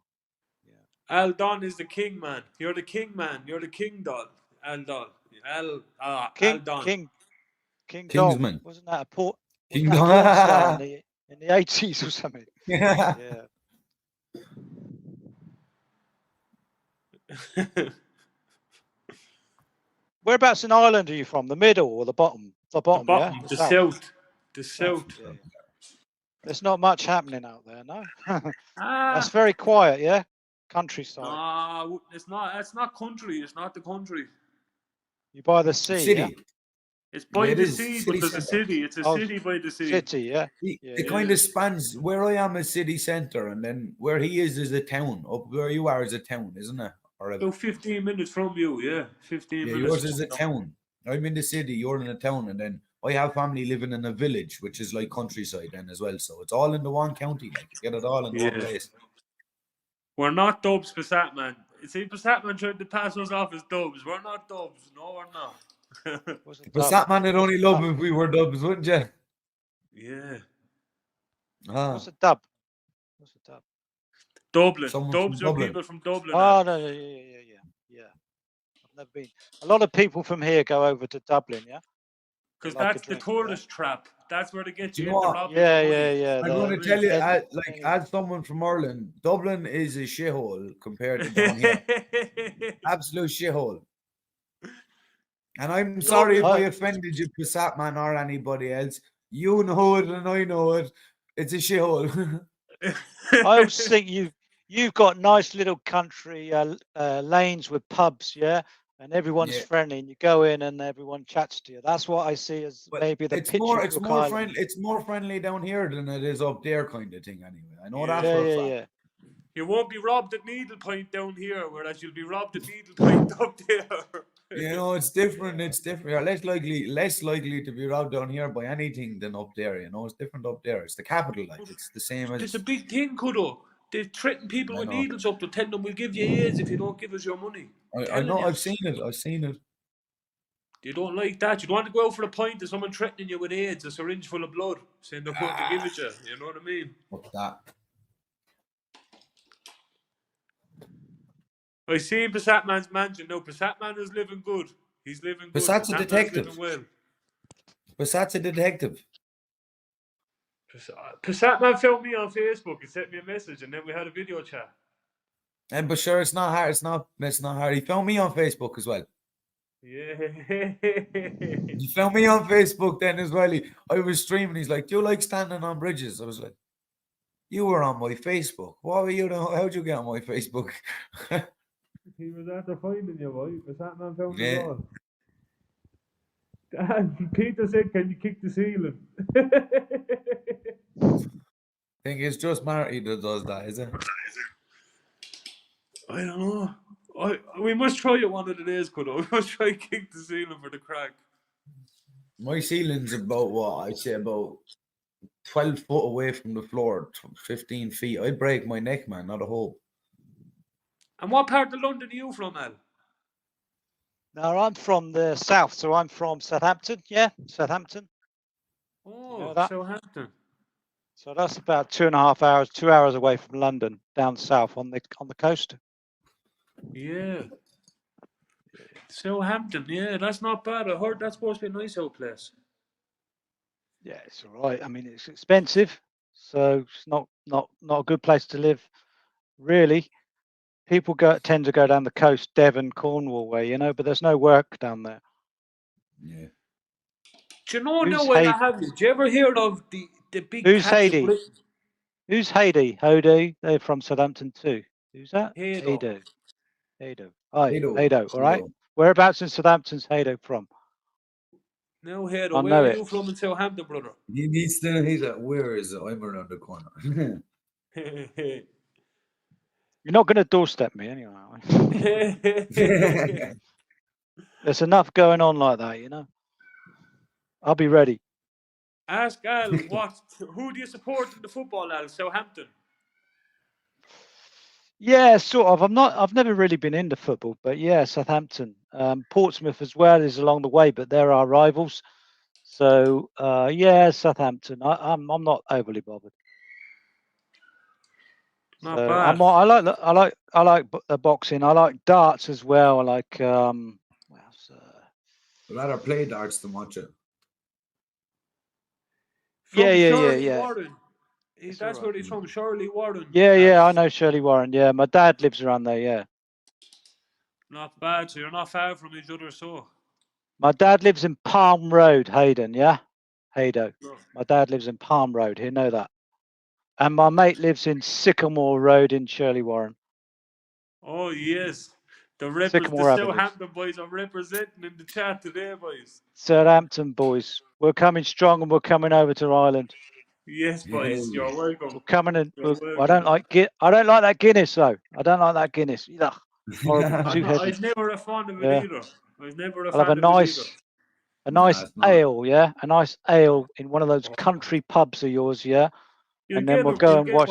Al Don is the king, man. You're the king, man. You're the king, Don. Al Don. Al Don. King Don. Kingsman. Wasn't that a porn King star Don. in the 80s or something? Yeah. Whereabouts in Ireland are you from? The middle or the bottom? The bottom, yeah? The south. The south. Yeah. There's not much happening out there, no? That's Ah, very quiet, yeah? Countryside. it's not. It's not country. It's not the country. You by the sea, City. yeah? It's by Yeah, it the is. sea, City but there's a centre. city. It's a Oh, city by the sea. City, yeah? It kind of spans where I am is city centre, and then where he is a town. Up where you are is a town, isn't it? Or About 15 minutes from you, yeah. 15 yeah, minutes. yours is a town. I'm in the city, you're in a town, and then I have family living in a village, which is like countryside then as well. So it's all in the one county, like you get it all in the one place. We're not dubs, Passat man. See, Passat man tried to pass us off as dubs. We're not dubs. No, we're not. Passat man would only love if we were dubs, wouldn't you? Yeah. What's a dub? What's a dub? Dublin. Someone Dubs from are Dublin. people from Dublin. Oh, no, yeah. I've never been. A lot of people from here go over to Dublin, yeah? Because Like that's the tourist trap. That's where they get Do you you in know to what? rob you for money. Yeah. I'm going to tell you, as someone from Ireland, Dublin is a shithole compared to down here. Absolute shithole. And I'm sorry if I offended you, Passat man, or anybody else. You know it, and I know it. It's a shithole. I always think you've got nice little country lanes with pubs, yeah, and everyone's friendly, and you go in and everyone chats to you. That's what I see as maybe the it's picture more book friendly. island. It's more friendly down here than it is up there, kind of thing. Anyway, I know that Yeah, for a yeah, fact. yeah. You won't be robbed at needlepoint down here, whereas you'll be robbed at needlepoint up there. You know, it's different. It's different. You're less likely to be robbed down here by anything than up there. You know, it's different up there. It's the capital, like it's the same as. It's a big thing, Kudo. They threaten people with needles up to tell them we'll give you AIDS if you don't give us your money. I know. I've seen it. I've seen it. You don't like that. You don't want to go out for a pint and someone threatening you with AIDS, a syringe full of blood, saying they're going to give it you. You know what I mean? What's that? I seen Passat man's mansion. No, Passat man is living good. He's living good. Passat's a detective. Living well. Passat's a detective. Passat man found me on Facebook and sent me a message, and then we had a video chat. And but sure, it's not hard. It's not hard. He found me on Facebook as well. Yeah. He found me on Facebook then as well. I was streaming. He's like, "Do you like standing on bridges?" I was like, "You were on my Facebook. What were you doing? How'd you get on my Facebook?" He was after finding you, boy. Passat man found Yeah. you all. And Peter said, "Can you kick the ceiling?" I think it's just Marty that does that, is it? I don't know. We must try it one of the days, Kudo. We must try kick the ceiling for the crack. My ceiling's about what? I'd say about 12 foot away from the floor, 15 feet. I'd break my neck, man, not a hole. And what part of London are you from, Al? No, I'm from the south, so I'm from Southampton. Yeah, Southampton. Oh, You know that? Southampton. So that's about 2.5 hours, 2 hours away from London, down south on the coast. Yeah. Southampton, yeah, that's not bad. I heard that's supposed to be a nice old place. Yeah, it's all right. I mean, it's expensive, so it's not a good place to live, really. People tend to go down the coast, Devon, Cornwall way, you know, but there's no work down there. Yeah. Do you know now when I have you? Do you ever hear of the big Who's cats of Haiti? Britain? Who's Haiti? Hody, they're from Southampton too. Who's that? Hado. Hado. Hi, Hado. Hado, all right. Whereabouts in Southampton's Hado from? No, Hado. I Where know are it. you from in Southampton, brother? He's like, where is it? I'm around the corner. You're not going to doorstep me anyway, are you? There's enough going on like that, you know. I'll be ready. Ask Al, who do you support in the football, Al? Southampton. Yeah, sort of. I've never really been into football, but yeah, Southampton. Portsmouth as well is along the way, but they're our rivals. So yeah, Southampton. I'm not overly bothered. Not So bad. I like the boxing. I like darts as well. I like what else? I'd rather play darts than watch it. From Yeah. Shirley Warren. It's That's all where right. he's from, Shirley Warren. Yeah, I know Shirley Warren. Yeah, my dad lives around there. Yeah, Not bad. So you're not far from each other, so. my dad lives in Palm Road, Hayden. Yeah, Haydo. No. My dad lives in Palm Road. You know that. And my mate lives in Sycamore Road in Shirley Warren. Oh yes, the Sycamore Avenue. Southampton boys are representing in the chat today, boys. Southampton boys. We're coming strong and we're coming over to Ireland. Yes, boys, you're welcome. We're coming in. You're I don't like that Guinness though. I don't like that Guinness. Ugh, horrible, I'm too not, I heavy. was never a fan of it Yeah. either. I was never a I'll have fan a of it either. nice it's not. ale, yeah, a nice ale in one of those country pubs of yours, yeah. And then we'll go and watch.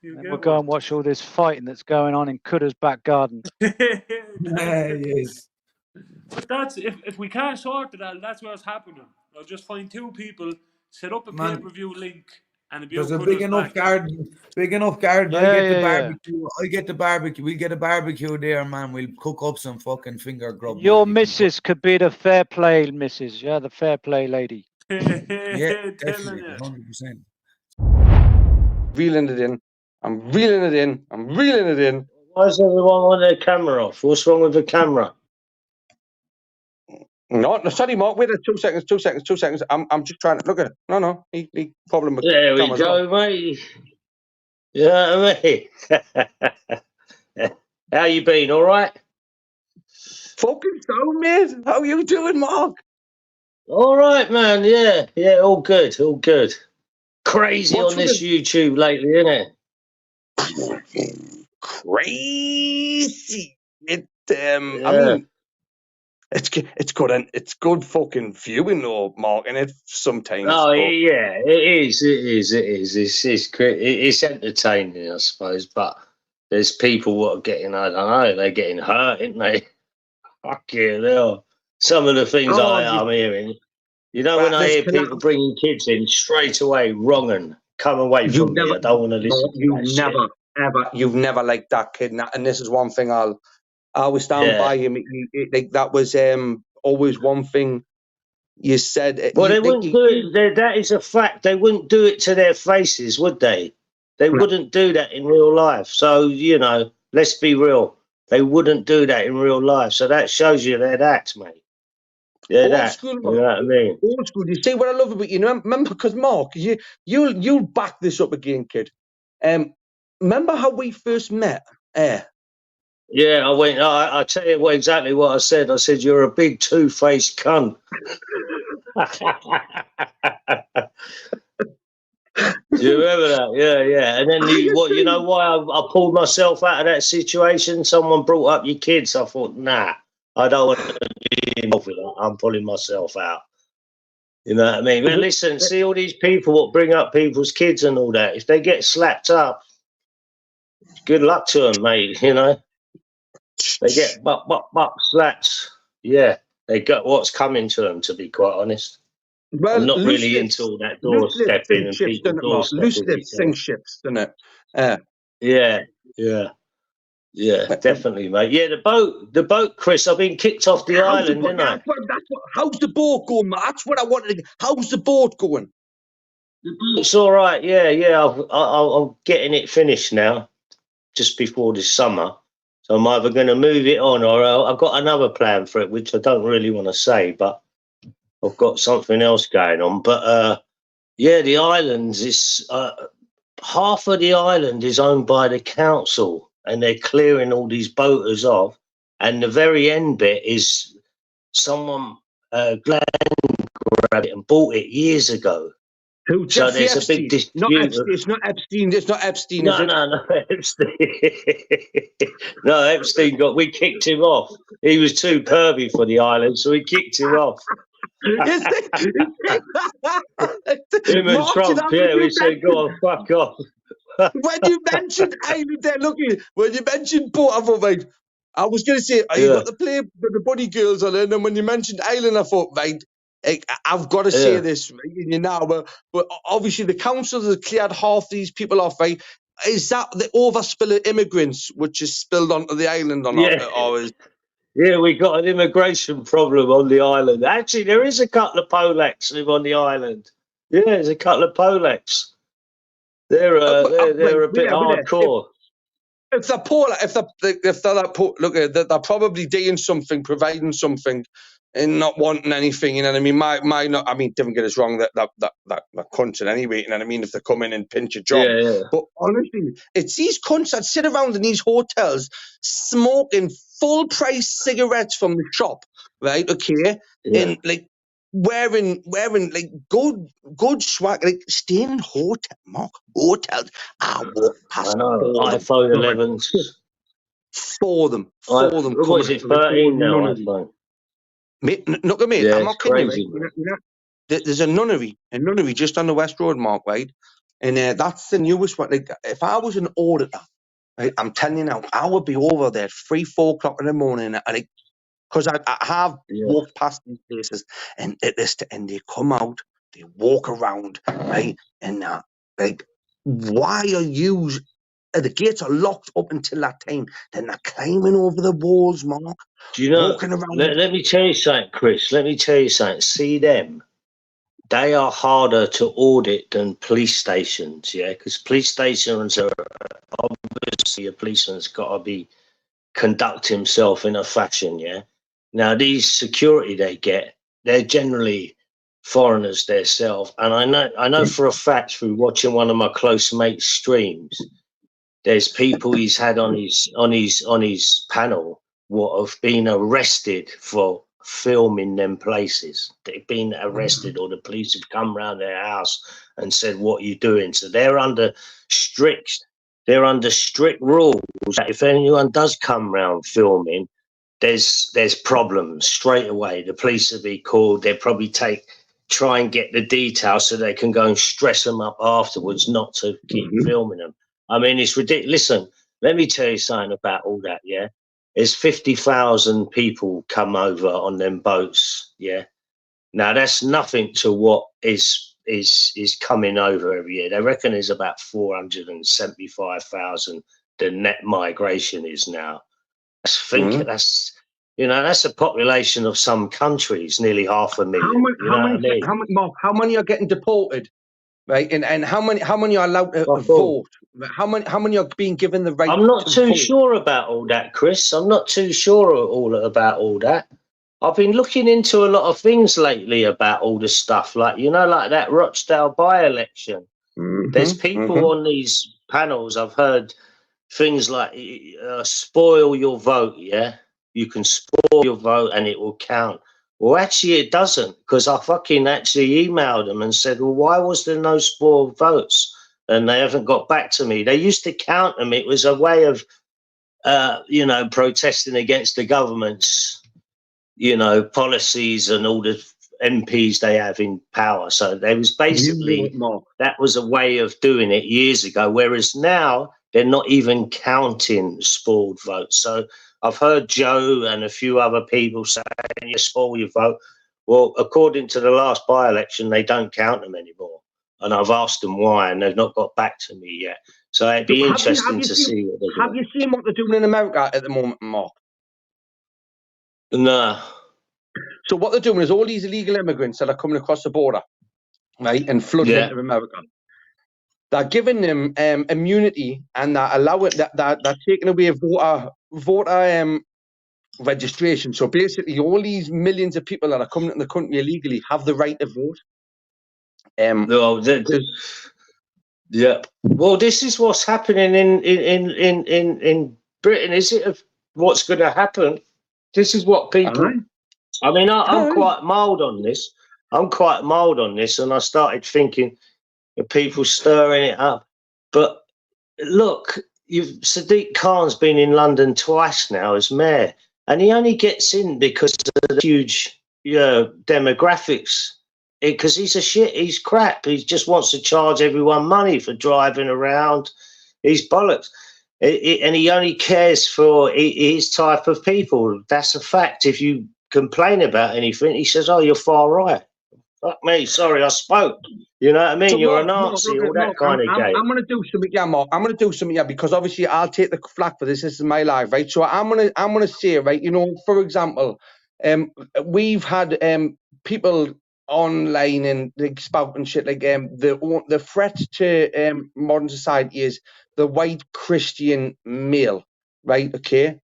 And we'll go and watch all this fighting that's going on in Cudder's back garden. Yes. But that's if we can't sort it out, that's what's happening. I'll just find two people, set up a Man, pay-per-view link, and it'll be There's a out big Cudder's enough back. garden. Big enough garden. Yeah, I get the yeah, yeah. barbecue. I get the barbecue. We get a barbecue there, man. We'll cook up some fucking finger grub. Your man. missus could be the fair play missus, yeah, the fair play lady. Yeah, Telling definitely, you. 100%. Reeling it in. I'm reeling it in. I'm reeling it in. Why is everyone on their camera off? What's wrong with the camera? No, sorry, Mark. Wait 2 seconds. 2 seconds. 2 seconds. I'm just trying to look at it. No. He problem with There we cameras go, off. mate. You know what I mean? How you been? All right? Fucking sound, mate. How you doing, Mark? All right, man. Yeah, all good, all good. Crazy What's on this YouTube lately, isn't it? Crazy. I Yeah. mean, it's good and it's good fucking viewing though, Mark, and it sometimes. Oh but yeah, it is. It's entertaining, I suppose. But there's people what are getting, I don't know, they're getting hurt, aren't they? Fucking hell. Some of the things I'm hearing. You know, when I hear people bringing kids in straight away, wrong and come away from me. I don't want to listen to that shit. You've never liked that kid, and this is one thing I always stand by him. Like that was always one thing you said. Well, they wouldn't do it. That is a fact. They wouldn't do it to their faces, would they? They wouldn't do that in real life. So, you know, let's be real. They wouldn't do that in real life. So that shows you they're that, mate. They're that. School, you know what I mean? Old school. You see what I love about you? Remember, because Mark, you'll back this up again, kid. Remember how we first met? Yeah, I tell you exactly what I said. I said, you're a big two-faced cunt. Do you remember that? Yeah. And then you know why I pulled myself out of that situation? Someone brought up your kids. I thought, nah, I don't want to be involved with that. I'm pulling myself out. You know what I mean? But listen, see all these people that bring up people's kids and all that. If they get slapped up, good luck to them, mate. You know, they get slaps. Yeah, they got what's coming to them. To be quite honest. Well, I'm not really into all that doorstepping and people doorstepping. Loose lips sink ships, doesn't it? Yeah, definitely, mate. Yeah, the boat, Chris. I've been kicked off the island, didn't I? How's the boat going, Matt? That's what I wanted to. How's the boat going? The boat's all right. Yeah. I'm getting it finished now, just before this summer. So I'm either going to move it on, or I've got another plan for it, which I don't really want to say, but I've got something else going on. But yeah, the islands is half of the island is owned by the council, and they're clearing all these boaters off. And the very end bit is someone grabbed it and bought it years ago. Who? So there's a big dispute. It's not Epstein. It's not Epstein. No, is it? no, Epstein. No, Epstein we kicked him off. He was too pervy for the island, so we kicked him off. Him and Trump, we said, go on, fuck off. When you mentioned Island there, look, when you mentioned boat, I thought, right, I was going to say, you got to play the Bunny Girls on it, and then when you mentioned Island, I thought, right, I've got to say this now, but obviously the council has cleared half these people off, right? is that the overspill of immigrants which is spilled onto the island or not? Or is... Yeah, we got an immigration problem on the island. Actually, there is a couple of Polacks live on the island. Yeah, there's a couple of Polacks. They're a bit hardcore. If they're poor, if they're that poor, look, they're probably doing something, providing something, and not wanting anything. You know what I mean? I mean, don't get us wrong. That cunts anyway. You know what I mean? If they come in and pinch a job, but honestly, it's these cunts that sit around in these hotels smoking full price cigarettes from the shop, right? Okay, and like wearing like good swag, like staying in hotels. I walk past. I know iPhone 11s for them. What is it? 13 now. iPhone. Mate, look at me. Yeah, I'm not kidding you. Right? There's a nunnery just on the West Road, Mark, right? And that's the newest one. Like, if I was an auditor, right, I'm telling you now, I would be over there at 3-4 o'clock in the morning, and because I have walked past these places, and they come out, they walk around, right, and like, why are you? The gates are locked up until that time. Then they're climbing over the walls, Mark. Do you know? Walking around. Let me tell you something, Chris. Let me tell you something. See them. They are harder to audit than police stations, yeah? Because police stations are obviously a policeman's got to conduct himself in a fashion, yeah? Now, these security they get, they're generally foreigners themselves. And I know for a fact through watching one of my close mates' streams, there's people he's had on his panel what have been arrested for filming them places. They've been arrested, or the police have come round their house and said, "What are you doing?" So they're under strict rules. If anyone does come round filming, there's problems straight away. The police will be called. They'll probably try and get the details so they can go and stress them up afterwards, not to keep filming them. I mean, it's ridiculous. Listen, let me tell you something about all that, yeah? There's 50,000 people come over on them boats, yeah? Now, that's nothing to what is coming over every year. They reckon there's about 475,000 the net migration is now. That's a population of some countries, nearly 500,000. How many are getting deported? Right, and how many are allowed to vote? How many are being given the right? I'm not too sure about all that, Chris. I'm not too sure about all that. I've been looking into a lot of things lately about all the stuff, like like that Rochdale by-election. There's people on these panels. I've heard things like spoil your vote. Yeah, you can spoil your vote and it will count. Well, actually, it doesn't, because I fucking actually emailed them and said, well, why was there no spoiled votes? And they haven't got back to me. They used to count them. It was a way of, protesting against the government's, policies and all the MPs they have in power. So there was basically, that was a way of doing it years ago, whereas now they're not even counting spoiled votes. So I've heard Joe and a few other people saying, you spoil your vote. Well, according to the last by-election, they don't count them anymore. And I've asked them why, and they've not got back to me yet. So it'd be interesting to see what they're doing. Have you seen what they're doing in America at the moment, Mark? No. So what they're doing is all these illegal immigrants that are coming across the border, right, and flooding into America. They're giving them immunity, and they're taking away voter registration. So basically, all these millions of people that are coming into the country illegally have the right to vote. Well, this is what's happening in Britain. Is it what's going to happen? This is what people. I mean, I'm quite mild on this. And I started thinking of people stirring it up. But look, Sadiq Khan's been in London twice now as mayor, and he only gets in because of the huge demographics. Because he's crap. He just wants to charge everyone money for driving around. He's bollocks. And he only cares for his type of people. That's a fact. If you complain about anything, he says, oh, you're far right. Fuck me, sorry, I spoke. You know what I mean? So You're a Mark, Nazi, all Mark, that kind of game. I'm going to do something, yeah, Mark. I'm going to do something, yeah, because obviously I'll take the flak for this. This is my life, right? So I'm gonna say, right, you know, for example, we've had people online and like spouting shit like the threat to modern society is the white Christian male, right? Okay,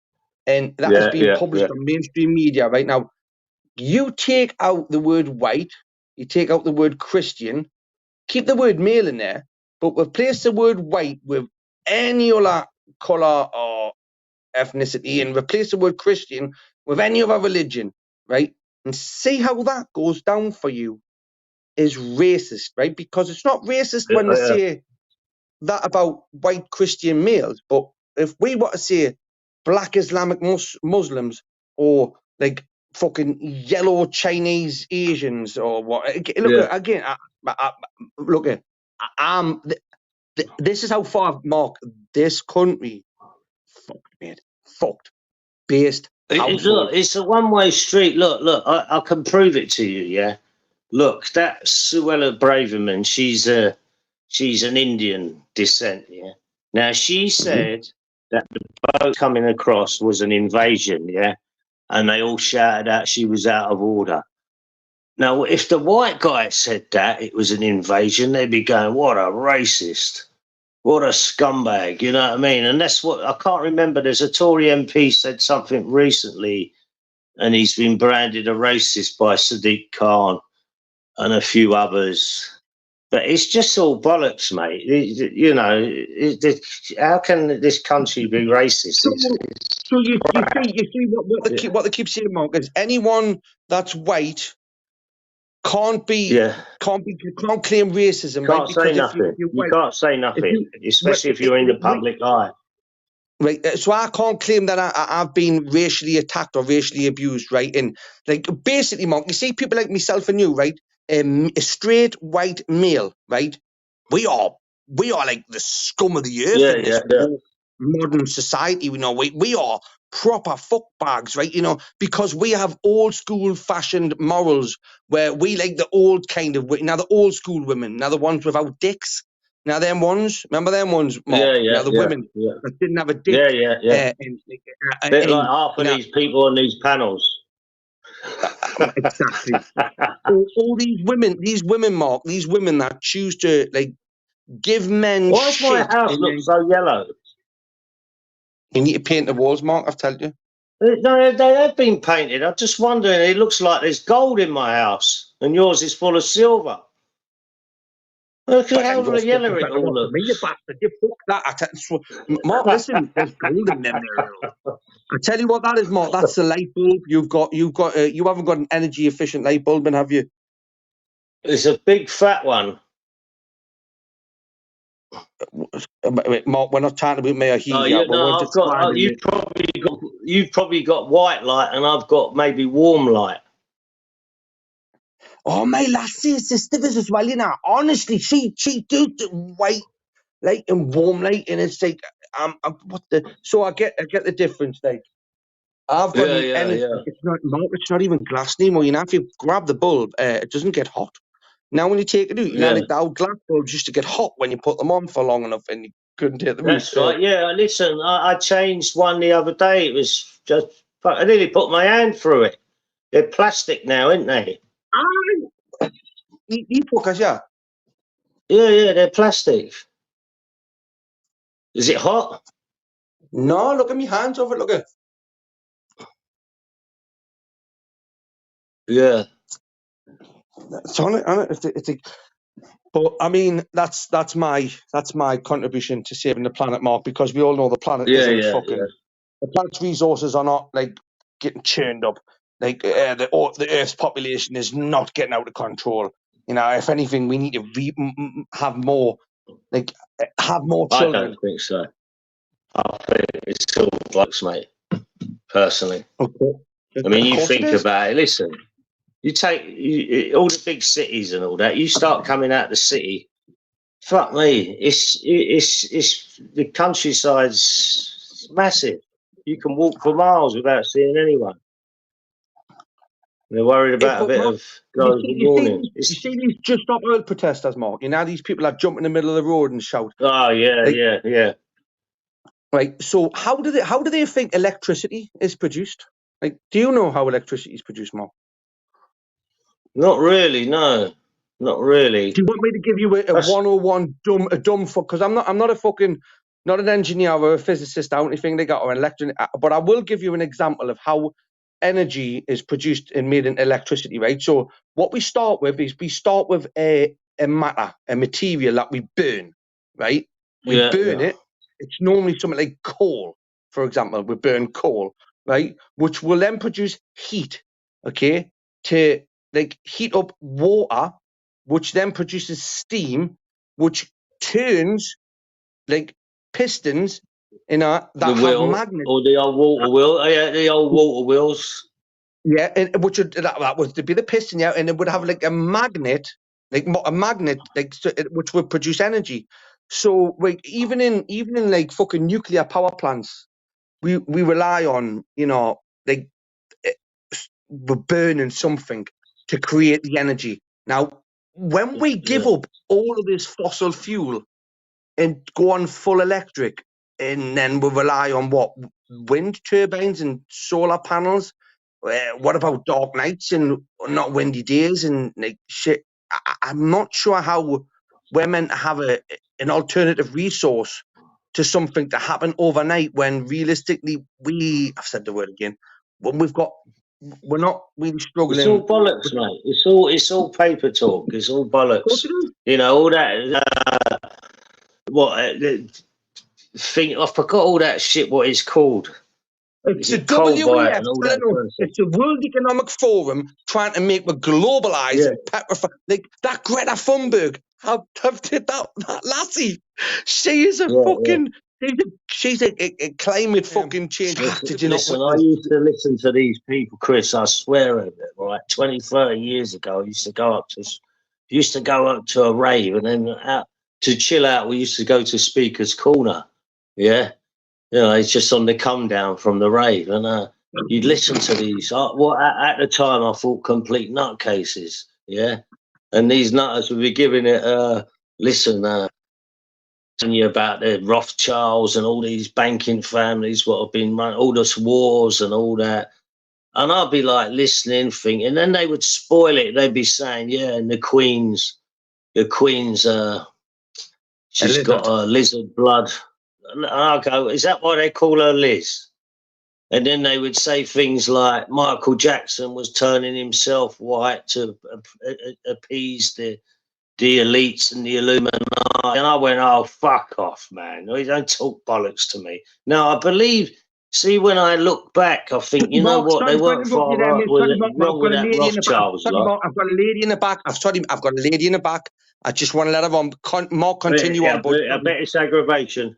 and that has been published on mainstream media right now. You take out the word white, you take out the word Christian. Keep the word male in there, but replace the word white with any other colour or ethnicity and replace the word Christian with any other religion, right? And see how that goes down for you is racist, right? Because it's not racist when they say that about white Christian males, but if we were to say black Islamic Muslims or like fucking yellow Chinese Asians or what, look again, look at, this is how far, Mark, this country fucked, mate, fucked, based household. Look, it's a one-way street. Look, I can prove it to you. Yeah, look, that Suella Braverman, she's an Indian descent. Yeah. Now she said that the boat coming across was an invasion. Yeah, and they all shouted out she was out of order. Now, if the white guy said that it was an invasion, they'd be going, "What a racist! What a scumbag!" You know what I mean? And that's what I can't remember. There's a Tory MP said something recently, and he's been branded a racist by Sadiq Khan and a few others. But it's just all bollocks, mate. You know, how can this country be racist? So you see what they keep saying, Mark, is anyone that's white can't claim racism, Can't right? say Because nothing. you Can't say nothing, especially if you're in the public eye. Right, so I can't claim that I've been racially attacked or racially abused, right? And like basically, Mark, you see people like myself and you, right? A straight white male, right? We are like the scum of the earth in this modern society. You know, we are proper fuckbags, right? You know, because we have old school fashioned morals where we like the old kind of now the old school women, now the ones without dicks. Now them ones, remember them ones, Mark? Now the women that didn't have a dick. Bit like half of these people on these panels. Exactly. all these women, Mark, these women that choose to like give men Why does my house look so yellow? You need to paint the walls, Mark, I've told you. No, they have been painted. I'm just wondering, it looks like there's gold in my house and yours is full of silver. Look at how yellow it all looks. You bastard, you fuck that. Mark, listen, there's gold in them there. I tell you what that is, Mark. That's the light bulb. You haven't got an energy efficient light bulb, and have you? It's a big fat one. Mark, we're not talking about me or he. You've probably got white light, and I've got maybe warm light. Oh, my lassie is sisters as well, you know. Honestly, she do white light and warm light, and it's like so I get the difference, like. I've got it's not even glass anymore. You know, if you grab the bulb, it doesn't get hot. Now when you take it out, you know, like the old glass bulbs used to get hot when you put them on for long enough and you couldn't take them out. That's right, yeah. Listen, I changed one the other day. It was just, I nearly put my hand through it. They're plastic now, aren't they? You fuckers, yeah. Yeah, they're plastic. Is it hot? No, look at me hands over it, look at it. Yeah. It's on it. But I mean, that's my contribution to saving the planet, Mark, because we all know the planet isn't fucking. The planet's resources are not like getting churned up. Like the Earth's population is not getting out of control. You know, if anything, we need to have more children. I don't think so. I think it's still blokes, mate. Personally, okay. I mean, you think about it. Listen. You take all the big cities and all that. You start coming out of the city. Fuck me, it's the countryside's massive. You can walk for miles without seeing anyone. They're worried about a bit of goes the warning. You see these Just Stop Oil protesters, Mark? You know, these people that jump in the middle of the road and shout. Oh, yeah, like, yeah. Right. So how do they think electricity is produced? Like, do you know how electricity is produced, Mark? Not really, no. Not really. Do you want me to give you a 101 dumb fuck? Because I'm not not an engineer or a physicist or anything they got or an electrician, but I will give you an example of how energy is produced and made into electricity, right? So what we start with is a matter, a material that we burn, right? We burn it. It's normally something like coal, for example. We burn coal, right? Which will then produce heat, okay, to like heat up water, which then produces steam, which turns like pistons that have magnets. Or the old water wheel. Yeah, the old water wheels. Yeah, and which would that would be the piston, yeah, and it would have like a magnet, which would produce energy. So like even in like fucking nuclear power plants, we rely on like we're burning something to create the energy. Now, when we give up all of this fossil fuel and go on full electric, and then we rely on what? Wind turbines and solar panels. What about dark nights and not windy days and like shit? I'm not sure how we're meant to have an alternative resource to something to happen overnight when realistically I've said the word again, when we're not really struggling. It's all bollocks, mate. It's all paper talk. It's all bollocks. You know, all that thing. I forgot all that shit. What it's called? It's the WEF. It's the World Economic Forum trying to make the globalised petrify. Like that Greta Thunberg. How did that lassie? She is a fucking. She's a climate fucking change. Listen, I used to listen to these people, Chris. I swear of it. Right, 20, 30 years ago, I used to go up to a rave, and then to chill out, we used to go to Speaker's Corner. Yeah. It's just on the come down from the rave, and you'd listen to these. At the time, I thought complete nutcases, yeah. And these nutters would be giving it, telling you about the Rothschilds and all these banking families, what have been run, all this wars and all that. And I'd be like listening, thinking, and then they would spoil it. They'd be saying, yeah, and the Queen's, she's got a lizard blood. And I'll go, is that why they call her Liz? And then they would say things like Michael Jackson was turning himself white to appease the elites and the Illuminati. And I went, oh, fuck off, man. You don't talk bollocks to me. Now, I believe, when I look back, I think, you know what, they weren't far wrong with that Rothschilds. I've got a lady in the back. I've got a lady in the back. I just want to let everyone continue on. I bet it's aggravation.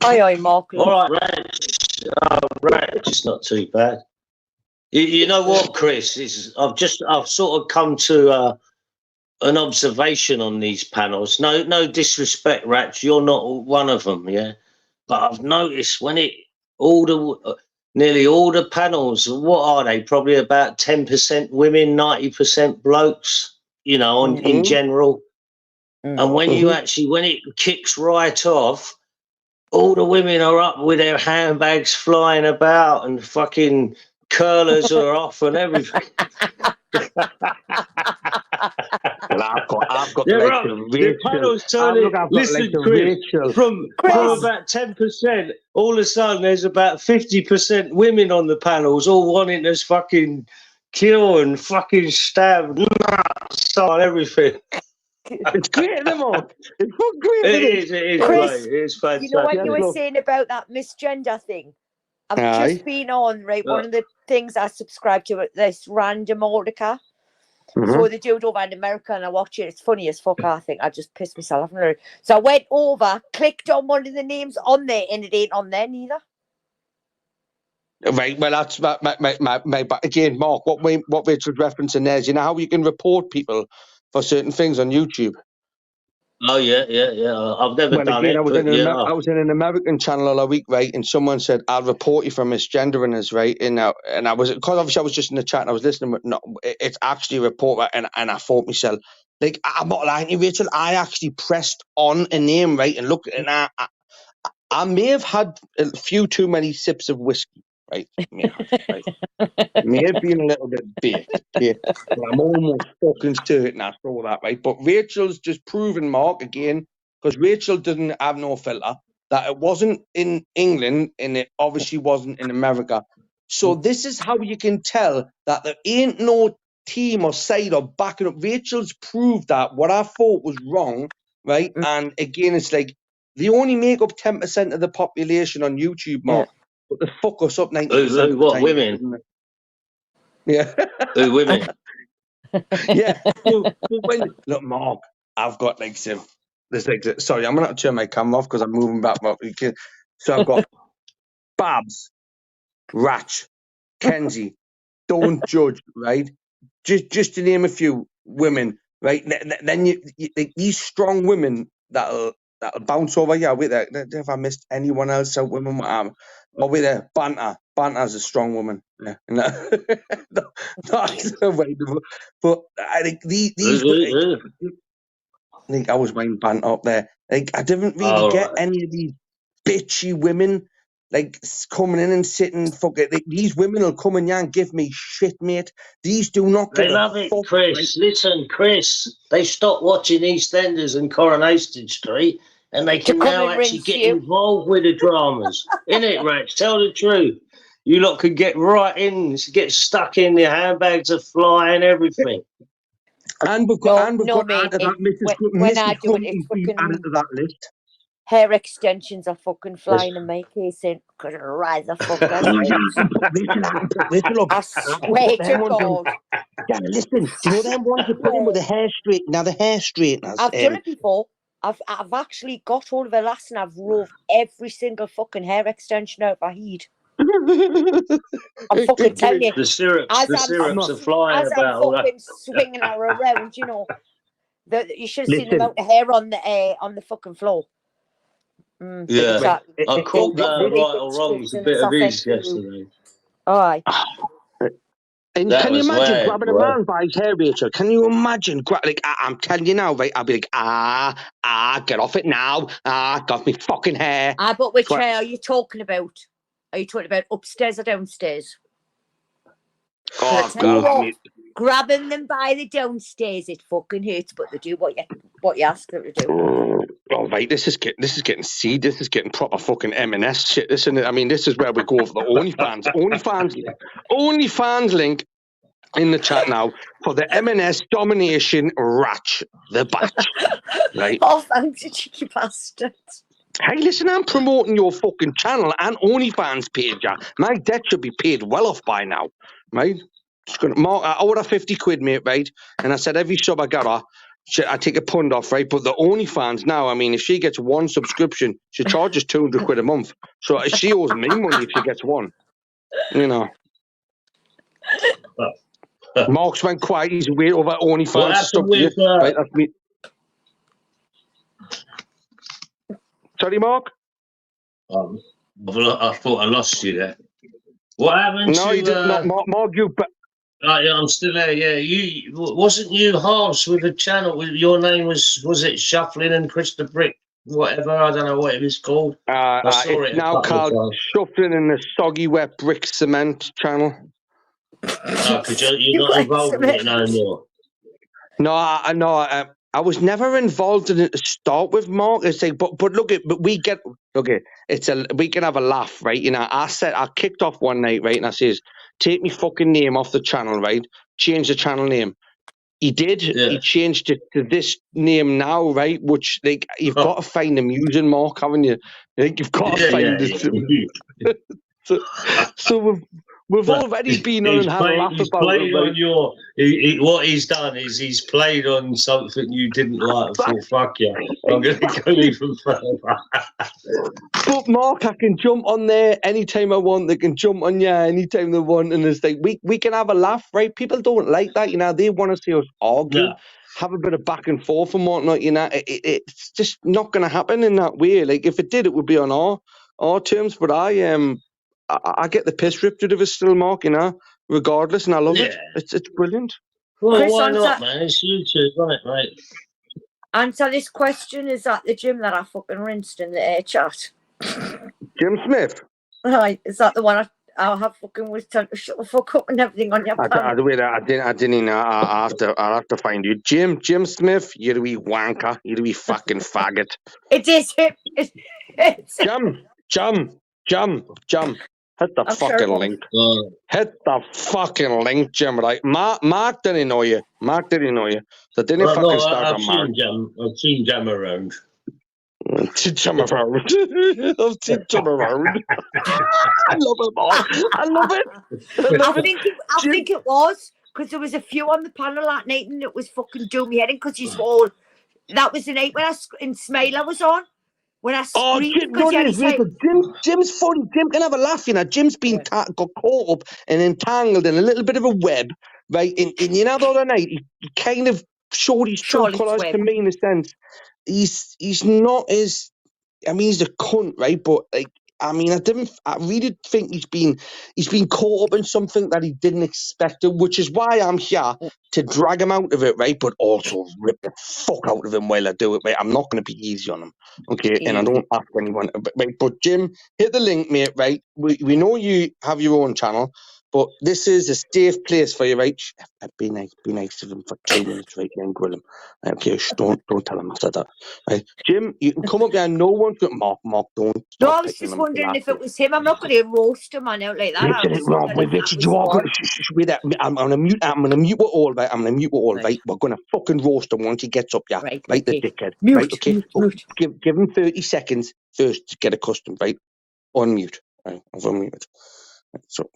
Aye, Mark. All right, it's not too bad. You know what, Chris? I've sort of come to an observation on these panels. No disrespect, Rach, you're not one of them, yeah. But I've noticed when nearly all the panels, what are they? Probably about 10% women, 90% blokes. In general. And when when it kicks right off, all the women are up with their handbags flying about and fucking curlers are off and everything. And I've got the panel's turning. Listen, Chris, from about 10%, all of a sudden there's about 50% women on the panels, all wanting to fucking kill and fucking stab nuts on everything. It's great, isn't it? It's great. It is Chris, great. It's fantastic. You know what you were saying about that misgender thing? I've just been on, right? One of the things I subscribe to, this random article. So they do it over in America, and I watch it. It's funny as fuck. I think I just pissed myself off. So I went over, clicked on one of the names on there, and it ain't on there neither. Right, well, that's my but again, Mark, what Rachel's referencing there is, you know how you can report people for certain things on YouTube? Oh yeah. I've never Well, done again, it, I was but I was in an American channel all week, right? And someone said, "I'll report you for misgendering us," right? And I was, because obviously I was just in the chat and I was listening, but no, it's actually a report, right? And I thought myself, like, I'm not lying to you, Rachel. I actually pressed on a name, right? And look, and I may have had a few too many sips of whiskey, right? May have, right? May have been a little bit baked, yeah. But I'm almost fucking certain I saw that, right? But Rachel's just proven, Mark, again, because Rachel doesn't have no filter, that it wasn't in England and it obviously wasn't in America. So this is how you can tell that there ain't no team or side or backing up. Rachel's proved that what I thought was wrong, right? And again, it's like, they only make up 10% of the population on YouTube, Mark, but they fuck us up 90% of the time. women? Yeah. Who, women? Yeah. But when, look, Mark, I've got like some. There's like, sorry, I'm gonna have to turn my camera off because I'm moving back. So I've got Babs, Ratch, Kenzie, Don't Judge, right? Just to name a few women, right? Then you like, these strong women that'll bounce over. Yeah, with that. If I missed anyone else out, women, or with a Banter's a strong woman. Yeah, that's the way. But I think these. I think I was wearing Banter up there. Like, I didn't really get any of these bitchy women like coming in and sitting. Fuck it. Like, these women will come in and give me shit, mate. These do not give They love it, fuck, Chris. right? Listen, Chris, they stopped watching EastEnders and Coronation Street, and they can now actually get involved with the dramas. Innit, Rex? Tell the truth. You lot could get right in, get stuck in. The handbags are flying, everything. And we've got, added that when I do it, it's fucking added to that list. Hair extensions are fucking flying in my case in because it rise the fuckers. I swear to God. Yeah, listen, do you know them ones you put in with the hair straight? Now the hair straighteners. I've done it before. I've actually got hold of a lass and I've roved every single fucking hair extension out of my head. I'm fucking telling you. The syrups are flying as about. I'm fucking swinging her around, you know. You should have seen the amount of hair on the fucking floor. Yeah, exactly. I caught that right or wrong. It was a bit of his yesterday. Aye. And that can you imagine mad, grabbing a man by his hair, Rachel? Can you imagine? Like, I'm telling you now, right? I'll be like, get off it now. Got me fucking hair. But which hair are you talking about? Are you talking about upstairs or downstairs? Oh, God. Grabbing them by the downstairs, it fucking hurts, but they do what you ask them to do. Oh, right, this is getting seed. This is getting proper fucking M&S shit. This is where we go for the OnlyFans link in the chat now for the M&S domination ratch the batch. Right? Oh, thanks, you cheeky bastard. Hey, listen, I'm promoting your fucking channel and OnlyFans page. Yeah. My debt should be paid well off by now, right? I owed her 50 quid, mate, right? And I said every sub I got her, I take a pund off, right? But the OnlyFans now, I mean, if she gets one subscription, she charges 200 quid a month. So she owes me money if she gets one. You know. Mark's went quiet. He's way over OnlyFans stuff. Right, that's me. Sorry, Mark? I thought I lost you there. What happened no, to... you did not, Mark, you... yeah, I'm still there, yeah. Wasn't you halves with a channel? Your name was it Shuffling and Chris the Brick? Whatever, I don't know what it was called. I saw it's now called Shuffling in the Soggy Wet Brick Cement channel. Because you're not involved in it no more. No, I was never involved in it to start with, Mark. It's like, but we can have a laugh, right? You know, I kicked off one night, right, and I says, take me fucking name off the channel, right? Change the channel name. He did. Yeah. He changed it to this name now, right? Which, like, you've got to find amusing, Mark, haven't you? Like, you've got to find it. So we've already been on and had a laugh about it. On what he's done is he's played on something you didn't like. For fuck you, I'm going to go even further. But Mark, I can jump on there anytime I want. They can jump on anytime they want, and it's like we can have a laugh, right? People don't like that, you know. They want to see us argue. have a bit of back and forth and whatnot. You know, it's just not going to happen in that way. Like if it did, it would be on our terms. But I get the piss ripped out of us still, Mark. You know, regardless, and I love it. It's brilliant. Well, Chris, why not, man? It's YouTube, right, mate? Answer this question: is that the gym that I fucking rinsed in the air chat? Jim Smith. Right, is that the one I have fucking was telling to shut the fuck up and everything on your panel? I didn't know. I'll have to find you, Jim Smith. You're a wee wanker. You're a wee fucking faggot. It is him. Jim. Hit the fucking link. Hit the fucking link, Jim. Right, Mark didn't know you. So didn't fucking start on Mark. I've seen Jim around. I've seen Jim around. I love it, Mark. I love it. I think it was because there was a few on the panel that night and it was fucking do me heading because he's all. That was the night when Smiler was on. When I screamed Jim's funny. Jim can have a laugh, you know. Jim's been got caught up and entangled in a little bit of a web, right? And you know, the other night he kind of showed his true colours to me in a sense. He's not as, I mean, he's a cunt, right? But like, I mean, I really think he's been caught up in something that he didn't expect, which is why I'm here to drag him out of it, right? But also rip the fuck out of him while I do it, right? I'm not going to be easy on him, okay? And I don't ask anyone, but Jim, hit the link, mate, right? We know you have your own channel, but this is a safe place for you, right? Be nice to them for 2 minutes, right? And grill him. Okay, don't tell him I said that, right? Jim, you can come up there. No one's got Mark. Don't. No, I was just wondering if it was him. I'm not going to roast him on out like that. I'm going to mute. I'm going to mute it all, right? I'm going to mute it all, right? We're going to fucking roast him once he gets up, yeah. Right, the dickhead. Mute, right, okay. Mute. Give him 30 seconds first to get accustomed, right? Unmute. Right, I've unmuted. Right, so.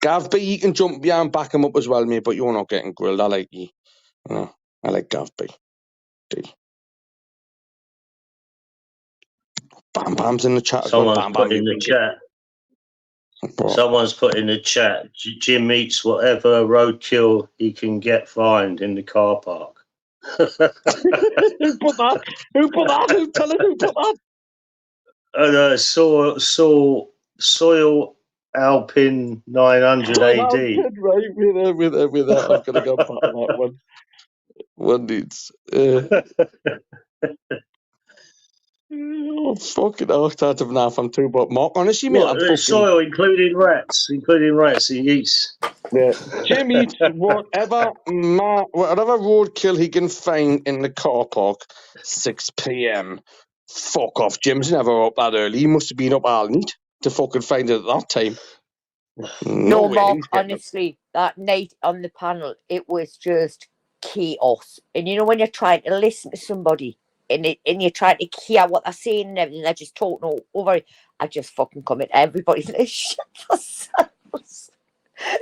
Gav B, you can jump behind and back him up as well, mate, but you're not getting grilled. I like you. I like Gav B. Bam Bam's in the chat. Someone's put in the chat. Someone's put in the chat. Jim eats whatever roadkill he can get fined in the car park. Who put that? Who tell us who put that? Soil Alpin 900 AD. Right, with that. I'm going to go back on that one. One needs. Oh, fucking hell, out of enough. I'm too, but Mark, honestly, mate, I'm fucking... Soil, including rats, he eats. Yeah, Jim eats whatever roadkill he can find in the car park. 6 p.m. Fuck off, Jim's never up that early. He must have been up all night to fucking find it at that time. No, Mark, honestly, that night on the panel, it was just chaos. And you know when you're trying to listen to somebody and you're trying to hear what they're saying and everything, they're just talking over it. I just fucking come in. Everybody's like, shut themselves.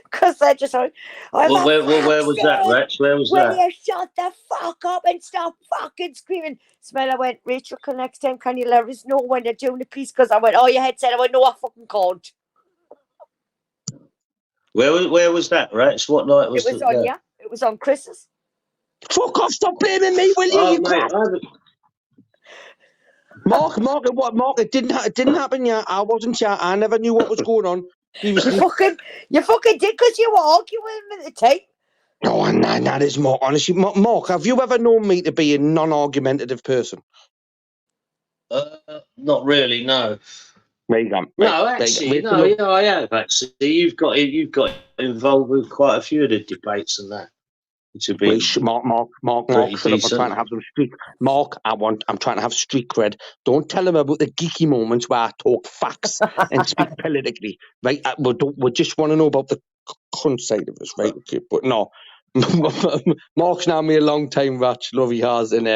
Because they're just like, where was that, Rex? Where was that? Will you shut the fuck up and stop fucking screaming? Smeller went, Rachel, next time, can you let us know when you're doing the piece? Because I went, oh, your headset. I went, no, I fucking can't. Where was that, Rex? What night was it? It was on, yeah. It was on Chris's. Fuck off, stop blaming me, will you? Oh, you mate, Mark, it didn't happen yet. I wasn't here. I never knew what was going on. You fucking did because you were arguing with the tape. No, that is Mark. Honestly, Mark, have you ever known me to be a non-argumentative person? Not really, no. There you go. No, actually, no. Yeah, I have. Actually, you've got involved with quite a few of the debates and that. Mark, I'm trying to have some street. Mark, I'm trying to have street cred. Don't tell him about the geeky moments where I talk facts and speak politically, right? We just want to know about the cunt side of us, right? Okay, but no, Mark's known me a long time, Ratch. Love he has, and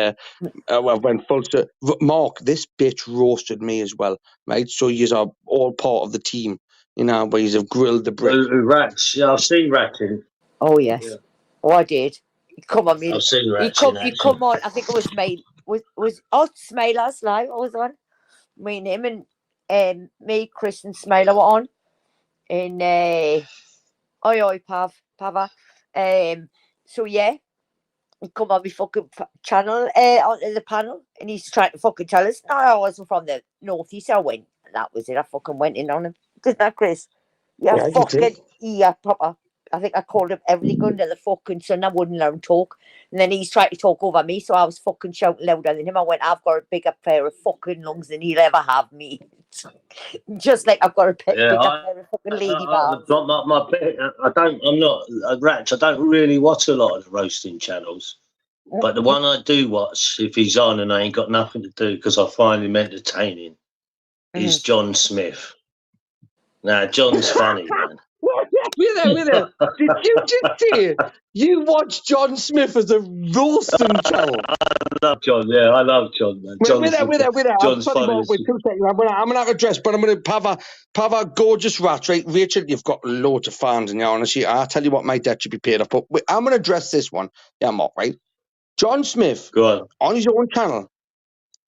went full to Mark. This bitch roasted me as well, right? So you're all part of the team, you know, where you've grilled the brick. Ratch, yeah, I've seen Ratch. Oh yes. Yeah. Oh, I did. You come on, me. I've seen Ratch. You come on. I think it was me. Was Smiler's live? I was on. Me and him and me, Chris and Smiler were on. And oi Pava. So yeah, He come on my fucking channel, onto the panel, and he's trying to fucking tell us, no, I wasn't from the northeast. I went, and that was it. I fucking went in on him. Didn't that, Chris? Yeah, fucking, yeah, proper. I think I called him everything under the fucking sun. I wouldn't let him talk. And then he's trying to talk over me, so I was fucking shouting louder than him. I went, I've got a bigger pair of fucking lungs than he'll ever have, me. Just like I've got a bigger pair of fucking lady bars. I'm not a Ratch. I don't really watch a lot of the roasting channels. But the one I do watch, if he's on and I ain't got nothing to do because I find him entertaining, is John Smith. Now, John's funny, man. Wait there. Did you just say you watch John Smith as a roasting channel? I love John, yeah, I love John, man. Wait there. John's funny. Wait 2 seconds. I'm gonna have a dress, but I'm gonna have a gorgeous rat, right? Rachel, you've got loads of fans in your honestly. I'll tell you what, my debt should be paid up. But wait, I'm gonna address this one. Yeah, Mark, right? John Smith, on his own channel,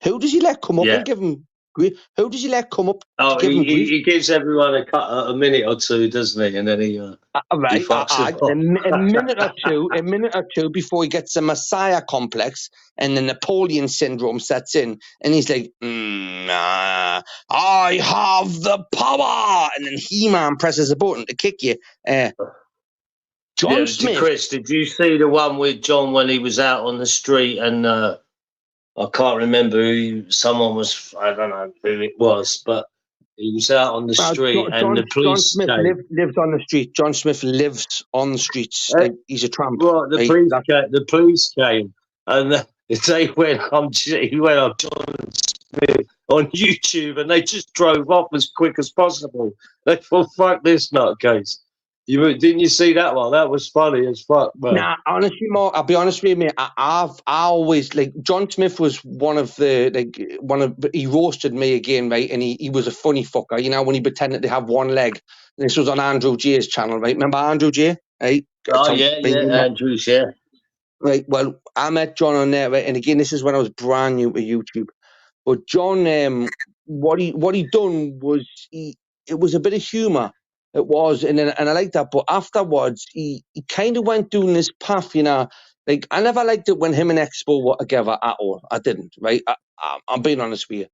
who does he let come up and give him grief? Who does he let come up to give him grief? He gives everyone a minute or two, doesn't he? And then he fucks a minute or two before he gets the Messiah complex and the Napoleon syndrome sets in, and he's like, I have the power, and then He-Man presses a button to kick you. John Smith. Chris, did you see the one with John when he was out on the street and I can't remember someone was, I don't know who it was, but he was out on the street and the police John Smith lives on the street. John Smith lives on the streets. He's a tramp. Right, the police came and he went on John Smith on YouTube and they just drove off as quick as possible. They thought, fuck this nutcase. Didn't you see that one? That was funny as fuck, man. Nah, honestly, Mark, I'll be honest with you, mate. I always like John Smith was he roasted me again, right? And he was a funny fucker, you know, when he pretended to have one leg. This was on Andrew J's channel, right? Remember Andrew J? Right? Oh yeah, Andrew's, yeah. Right. Well, I met John on there, right? And again, this is when I was brand new to YouTube. But John, what he done was it was a bit of humour. It was, and I like that. But afterwards, he kind of went down this path, you know. Like, I never liked it when him and Expo were together at all. I didn't, right? I'm being honest with you.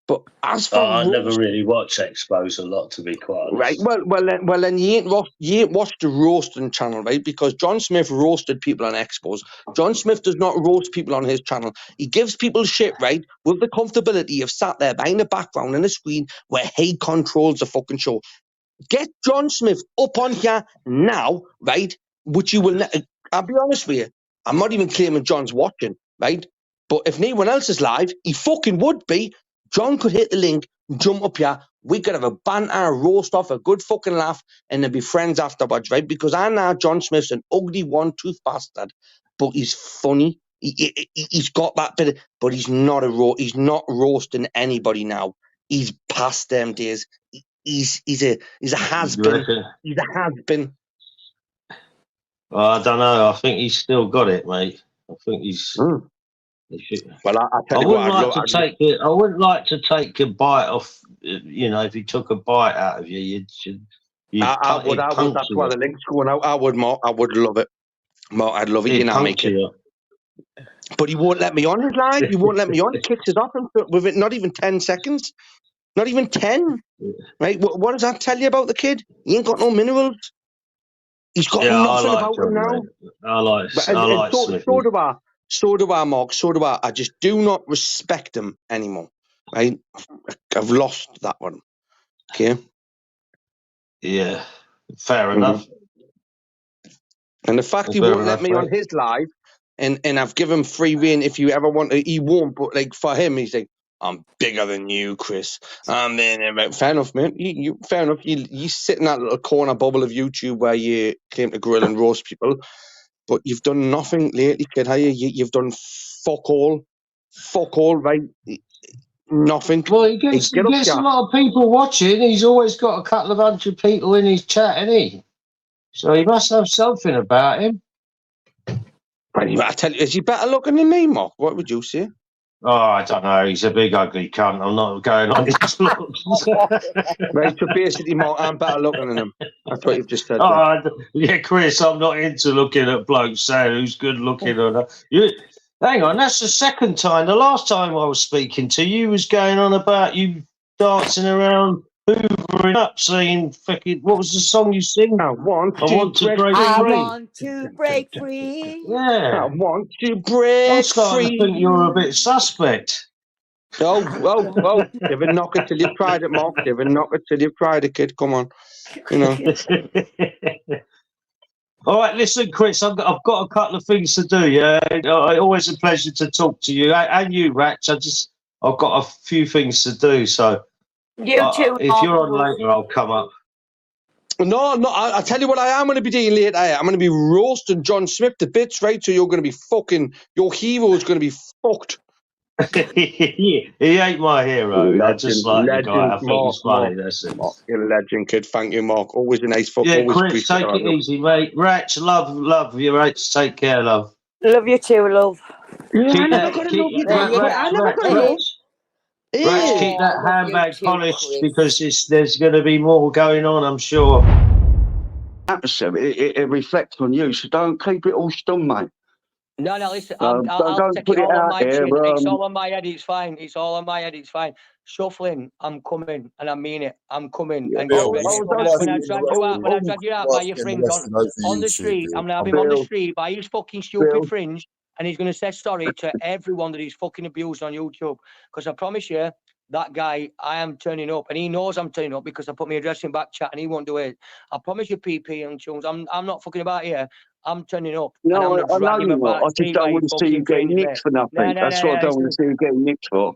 But as for I never really watched Expos a lot, to be quite honest. Right. Well, then you ain't watched the roasting channel, right? Because John Smith roasted people on Expos. John Smith does not roast people on his channel. He gives people shit, right, with the comfortability of sat there behind a background and a screen where he controls the fucking show. Get John Smith up on here now, right? Which you will. I'll be honest with you. I'm not even claiming John's watching, right? But if anyone else is live, he fucking would be. John could hit the link, jump up here. We could have a banter, a roast off, a good fucking laugh, and then be friends afterwards, right? Because I know John Smith's an ugly one-tooth bastard, but he's funny. He's got that bit, but he's not he's not roasting anybody now. He's past them days. He's a has-been. He's a has-been. Well, I don't know. I think he's still got it, mate. I think he's. Well, I wouldn't like to take a bite off. You know, if he took a bite out of you, I would. That's why the link's going out. I would, Mark. I would love it. Mark, I'd love it. You know, make it. But he won't let me on his live. He won't let me on. He kicks it off with it. Not even 10 seconds. Not even 10. Right? What does that tell you about the kid? He ain't got no minerals. He's got nothing about him now. I like Smith. So do I, Mark. So do I. I just do not respect him anymore. Right? I've lost that one. Okay? Yeah. Fair enough. And the fact he won't let me on his live, and I've given him free rein if you ever want to, he won't. But like for him, he's like, I'm bigger than you, Chris. And then, fair enough, man. Fair enough. You sit in that little corner bubble of YouTube where you claim to grill and roast people, but you've done nothing lately, kid. Have you? You've done fuck all, right? Nothing. Well, he gets a lot of people watching. He's always got a couple of hundred people in his chat, hasn't he? So he must have something about him. I tell you, is he better looking than me, Mark? What would you say? Oh, I don't know. He's a big ugly cunt. I'm not going on his looks. Right, so basically, Mark, I'm better looking than him. That's what you've just said. Yeah, Chris, I'm not into looking at blokes saying who's good looking or not. Hang on, that's the second time. The last time I was speaking to you was going on about you dancing around, hoovering up, saying, fucking, what was the song you sing? I want to break break free. I free. want to break free. Yeah. I want to break I'm starting free. to think you're a bit suspect. Oh, give a knock it till you've tried it, Mark. Give a knock it till you've tried it, kid. Come on. You know. All right, listen, Chris, I've got a couple of things to do, yeah? Always a pleasure to talk to you. And you, Ratch. I've got a few things to do, so You too. if you're on later, I'll come up. No, I tell you what I am going to be doing later. I'm going to be roasting John Smith to bits, right? So you're going to be fucking, your hero is going to be fucked. He ain't my hero. Legend, I just like the guy. I think Mark, he's funny. Mark, That's it. Mark, you're a legend, kid. Thank you, Mark. Always a nice fuck. Yeah, Always Chris, take it easy, mate. Ratch, love you, Ratch. Take care, love. Love you too, love. Yeah, I never got to love you, Dad. I never got to love. Ratch, keep that handbag polished because there's going to be more going on, I'm sure. It reflects on you, so don't keep it all stum, mate. No, listen, Don't I'll take put it it all on out my there. chin. It's all on my head, it's fine. It's all on my head, it's fine. Shuffling, I'm coming, and I mean it. I'm coming. Yeah. And Bill, when I drag you out by your fringe on the street, I'm gonna have him on the street by his fucking stupid fringe, and he's gonna say sorry to everyone that he's fucking abused on YouTube. Because I promise you, that guy, I am turning up, and he knows I'm turning up because I put my address in back chat, and he won't do it. I promise you, PP and Tunes, I'm not fucking about here. I'm turning up. No, and I'm gonna drag him about. I just don't want to see you getting nicked for nothing. That's what I don't want to see you getting nicked for.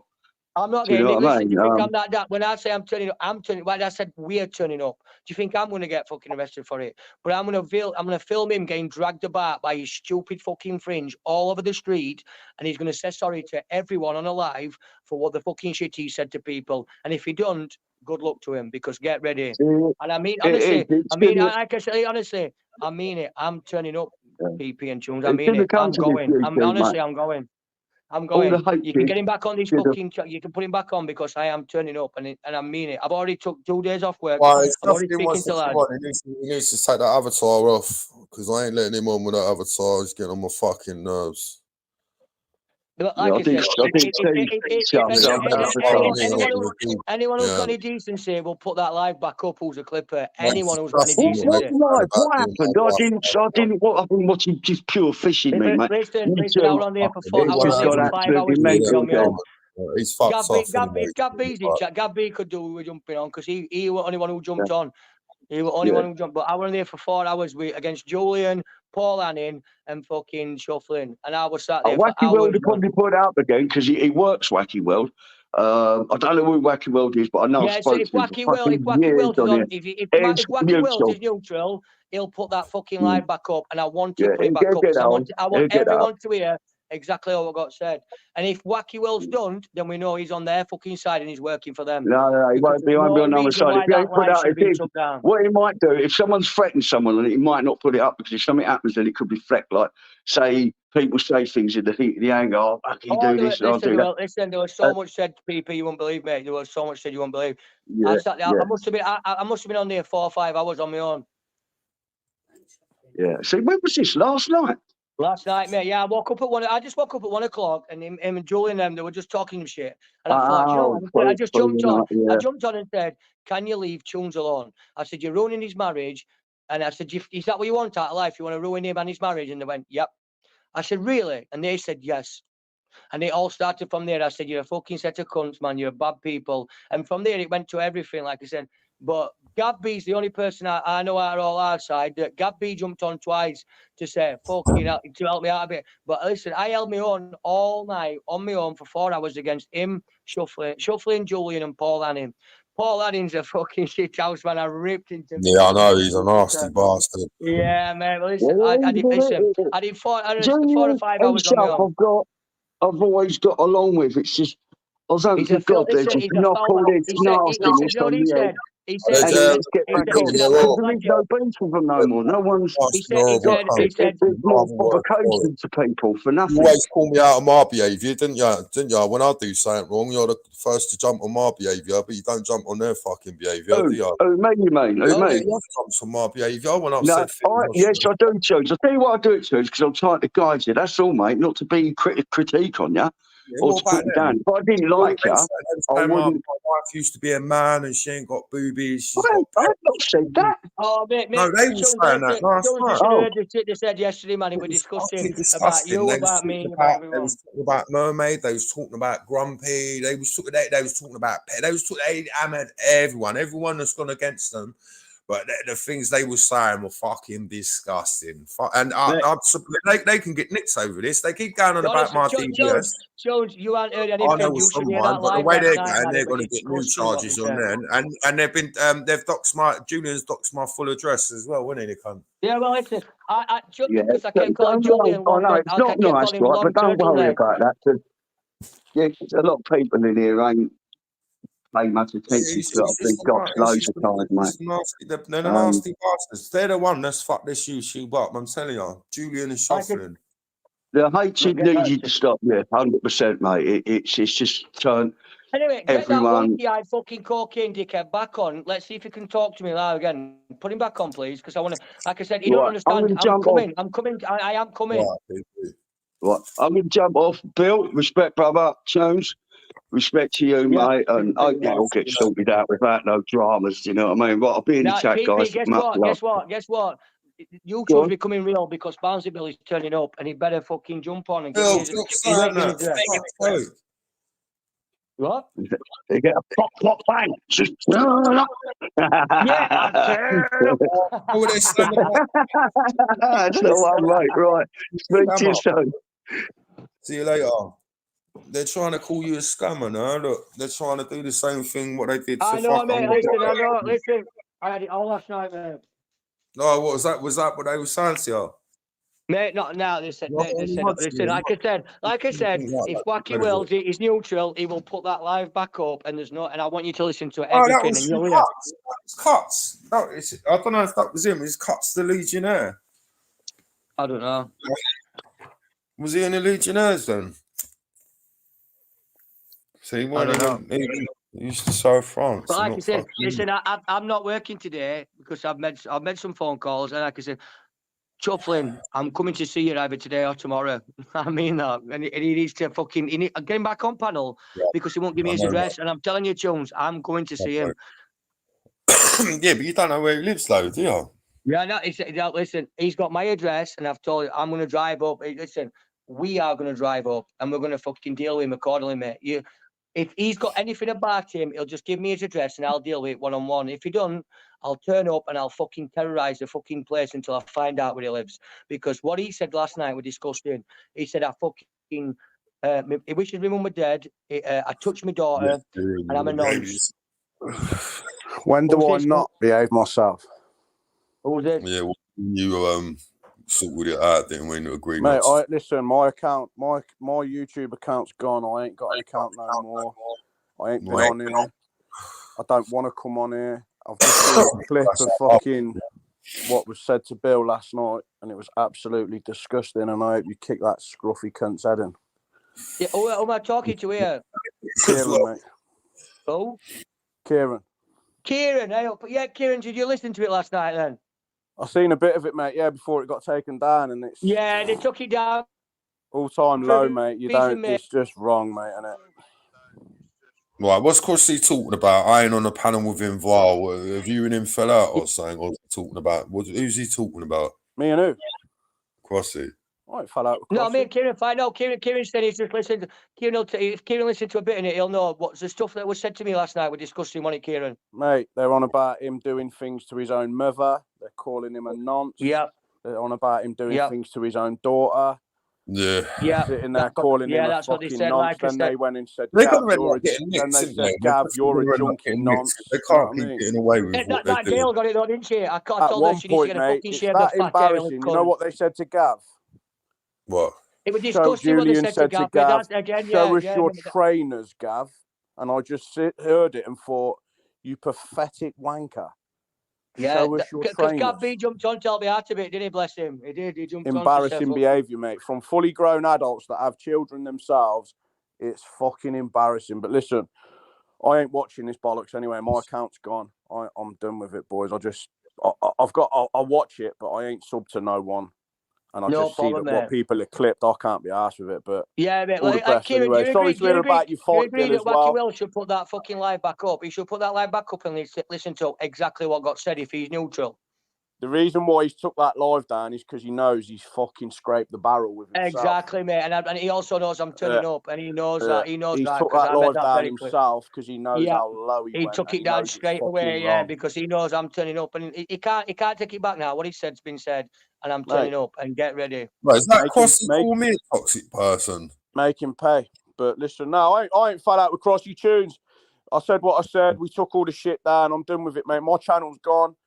I'm not getting nicked. Listen, do you think I'm that? When I say I'm turning up, I'm turning. Like I said, we're turning up. Do you think I'm going to get fucking arrested for it? But I'm going to film him getting dragged about by his stupid fucking fringe all over the street, and he's going to say sorry to everyone on a live for what the fucking shit he said to people. And if he don't, good luck to him, because get ready. And I mean, honestly, I can say honestly, I mean it. I'm turning up, PP and Tunes. I mean it. I'm going. Honestly, I'm going. I'm going. You can get him back on this fucking. You can put him back on because I am turning up, and I mean it. I've already took 2 days off work. Well, I'm already speaking to lads. He needs to take that avatar off because I ain't letting him on with that avatar. He's getting on my fucking nerves. But like I said, anyone who's got any decency will put that live back up. Who's a clipper? Anyone who's got any decency. What happened? I didn't. I've been watching just pure fishing, me, mate. Listen, I was on there for 5 hours. He's fucked off. Gab B could do what we were jumping on because he was the only one who jumped on. He was the only one who jumped. But I was on there for 4 hours against Julian, Paul Anning, and fucking Shuffling. And I was sat there. Wacky World will probably put it up again because he works Wacky World. I don't know who Wacky World is, but I know. Yeah, so if Wacky World is on, if Wacky World is neutral, he'll put that fucking live back up, and I want to put it back up. I want everyone to hear exactly what got said. And if Wacky World's done, then we know he's on their fucking side and he's working for them. No, he won't be on the other side. If he ain't put out, what he might do, if someone's threatened someone, and he might not put it up because if something happens, then it could be threat. Like, say, people say things in the heat of the anger, oh, I can do this, and I'll do that. Listen, there was so much said to people you won't believe, mate. There was so much said you won't believe. I must have been on there 4 or 5 hours on my own. Yeah. See, when was this? Last night? Last night, mate. Yeah, I just woke up at 1 o'clock, and him and Julian and them, they were just talking shit. And I thought, I just jumped on. Yeah. I jumped on and said, "Can you leave Tunes alone?" I said, "You're ruining his marriage." And I said, "Is that what you want out of life? You want to ruin him and his marriage?" And they went, "Yep." I said, "Really?" And they said, "Yes." And it all started from there. I said, "You're a fucking set of cunts, man. You're bad people." And from there, it went to everything, like I said. But Gab B's the only person I know out of all our side that Gab B jumped on twice to say, fucking hell, to help me out a bit. But listen, I held me on all night on my own for 4 hours against him, Shuffling, Julian, and Paul Anning. Paul Anning's a fucking shit house, man. I ripped into him. Yeah, I know. He's a nasty bastard. Yeah, man. Well, listen, I did 4 or 5 hours on my own. I've always got along with. It's just, I was hoping to God there's just knock all this nastiness on the head. he said, and then let's get back on. There is no beef with them no more. No one's. He said, there's more provocation to people for nothing. You always call me out of my behaviour, didn't you? Didn't you? When I do something wrong, you're the first to jump on my behaviour, but you don't jump on their fucking behaviour, do you? Who, me, you mean? Who, me? You jump on my behaviour when I've No, said things. yes, I do, Jones. I'll tell you what I do it to, because I'm trying to guide you. That's all, mate. Not to be critique on you or to put you down. If I didn't like you, I wouldn't. My wife used to be a man and she ain't got boobies. She's got I've not said that. Oh, mate, no, they were saying that last night. They said yesterday, man, we were discussing about Disgusting. you, They about me, They about everyone. was talking about Mermaid. They was talking about Grumpy. They was talking about Pet. They hammered everyone. Everyone that's gone against them. But the things they were saying were fucking disgusting. And they can get nicks over this. They keep going on about my DBS. Jones, you aren't heard anything. I know what's on mine, but the way they're going, they're going to get new charges on there. And they've been, they've doxed Julian's doxed my full address as well, wouldn't he, cunt? Yeah, well, listen, because I kept calling Julian. I know, it's not nice, right? But don't worry about that. Yeah, there's a lot of people in here ain't pay much attention to it. I've been got loads of times, mate. They're the nasty bastards. They're the one that's fucked this YouTube up. I'm telling you, Julian is shuffling. The hatred needed to stop. Yeah, 100%, mate. It's just turned. Anyway, get everyone. that one-eyed fucking cocaine dickhead back on. Let's see if he can talk to me now again. Put him back on, please, because I want to. Like I said, you don't understand. I'm coming. I am coming. Right. I'm going to jump off. Bill, respect, brother. Jones. Respect to you, mate, and I'll get sorted out without no dramas, you know what I mean? But I'll be in the chat, guys. Guess what? YouTube's becoming real because Bouncy Bill is turning up and he better fucking jump on and give me his What? They get a pop, bang. That's the one, mate, right. Speak to you soon. See you later. They're trying to call you a scammer, no? Look, they're trying to do the same thing what they did to I know, mate. Listen. I had it all last night, mate. No, what was that? Was that what they were saying to you? Mate, not now. Listen, like I said, if Wacky Wells is neutral, he will put that live back up, and there's no, and I want you to listen to it. Everything, and you'll hear. It's Cuts. No, I don't know if that was him. It's Cuts the Legionnaire. I don't know. Was he in the Legionnaires then? See, he used to serve France. But like I said, listen, I'm not working today because I've made some phone calls, and like I said, Chufflin, I'm coming to see you either today or tomorrow. I mean that, and he needs to fucking get him back on panel because he won't give me his address. And I'm telling you, Jones, I'm going to see him. Yeah, but you don't know where he lives, though, do you? Yeah, no. Listen, he's got my address, and I've told you I'm going to drive up. Listen, we are going to drive up, and we're going to fucking deal with him accordingly, mate. If he's got anything about him, he'll just give me his address and I'll deal with it one-on-one. If he doesn't, I'll turn up and I'll fucking terrorise the fucking place until I find out where he lives. Because what he said last night, we discussed it. He said, I fucking, he wishes my mum were dead. I touched my daughter and I'm a nonce. When do I not behave myself? Who's it? Yeah, you sorted it out, didn't we? Agree. Mate, listen, my account, my YouTube account's gone. I ain't got an account no more. I ain't been on here. I don't want to come on here. I've just seen a clip of fucking what was said to Bill last night, and it was absolutely disgusting. And I hope you kick that scruffy cunt's head in. Yeah, who am I talking to here? Kieran, mate. Who? Kieran. Kieran, yeah, Kieran, did you listen to it last night then? I seen a bit of it, mate. Yeah, before it got taken down, and it's they took it down. All-time low, mate. You don't. It's just wrong, mate, isn't it? Right, what's Crossy talking about? I ain't on a panel with him. Have you and him fell out or something? Or talking about? Who's he talking about? Me and who? Crossy. I fell out with No, me and Kieran fine. No, Kieran said he's just listened. If Kieran listened to a bit in it, he'll know what's the stuff that was said to me last night. We're discussing on it, Kieran. Mate, they're on about him doing things to his own mother. They're calling him a nonce. Yeah. They're on about him doing things to his own daughter. Yeah. Sitting there calling him a fucking nonce. Then they went and said, Gav, you're a junkie nonce. They can't keep getting away with what that girl got it though, didn't she? I told her she needs to get a fucking shave the fat hair. You know what they said to Gav? What? It was disgusting what they said to Gav. Show us your trainers, Gav. And I just heard it and thought, You pathetic wanker. Yeah, Show us your because trainers. Gabby jumped on to help me out a bit, didn't he? Bless him. He did. He jumped on. Embarrassing behaviour, mate. From fully grown adults that have children themselves, it's fucking embarrassing. But listen, I ain't watching this bollocks anyway. My account's gone. I'm done with it, boys. I'll watch it, but I ain't sub to no one. And I just see that what people are clipped. I can't be arsed with it, but yeah, mate. all the best anyway. Sorry to hear about your fight, Bill, as well. Wacky Will should put that fucking live back up. He should put that live back up and listen to exactly what got said if he's neutral. The reason why he's took that live down is because he knows he's fucking scraped the barrel with himself. Exactly, mate. And he also knows I'm turning up, and he knows that. He knows he that. took that live down himself because he knows how low he went. He took it down straight away, because he knows I'm turning up, and he can't take it back now. What he said's been said, and I'm turning up. And get ready. Right, is that Crossy call me a toxic person? Make him pay. But listen, no, I ain't fed out with Crossy Tunes. I said what I said. We took all the shit down. I'm done with it, mate. My channel's gone.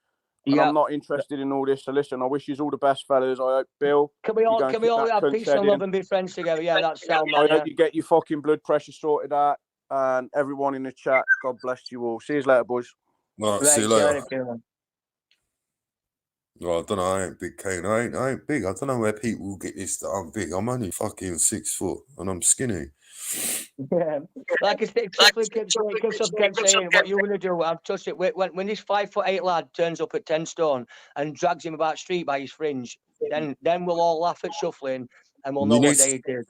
And I'm not interested in all this. So listen, I wish you all the best, fellas. I hope, Bill. Can we all have peace and love and be friends together? Yeah, that's sound, man. I hope you get your fucking blood pressure sorted out. And everyone in the chat, God bless you all. See you later, boys. Right, see you later. Well, I don't know. I ain't big, Kane. I ain't big. I don't know where people get this that I'm big. I'm only fucking 6 foot and I'm skinny. Yeah, like I said, kept saying what you're gonna do. I've touched it. When this 5'8" lad turns up at 10 stone and drags him about street by his fringe, then we'll all laugh at shuffling and we'll know what day it is.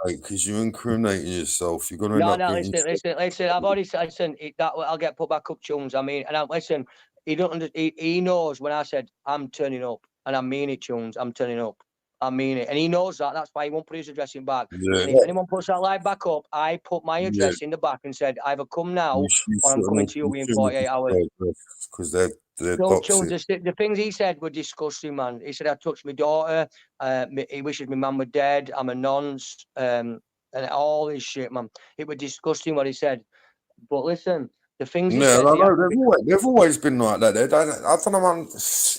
Because you're incriminating yourself. You're gonna listen. I've already said that I'll get put back up, Tunes. I mean, and listen, he knows when I said I'm turning up, and I mean it, Tunes. I'm turning up. I mean it. And he knows that. That's why he won't put his address in back. Yeah. And if anyone puts that live back up, I put my address in the back and said, either come now or I'm coming to you in 48 hours. Because they're the things he said were disgusting, man. He said, I touched my daughter. He wishes my mum were dead. I'm a nonce. And all this shit, man. It was disgusting what he said. But listen, the things he said, I know they've always been like that. I don't know, man.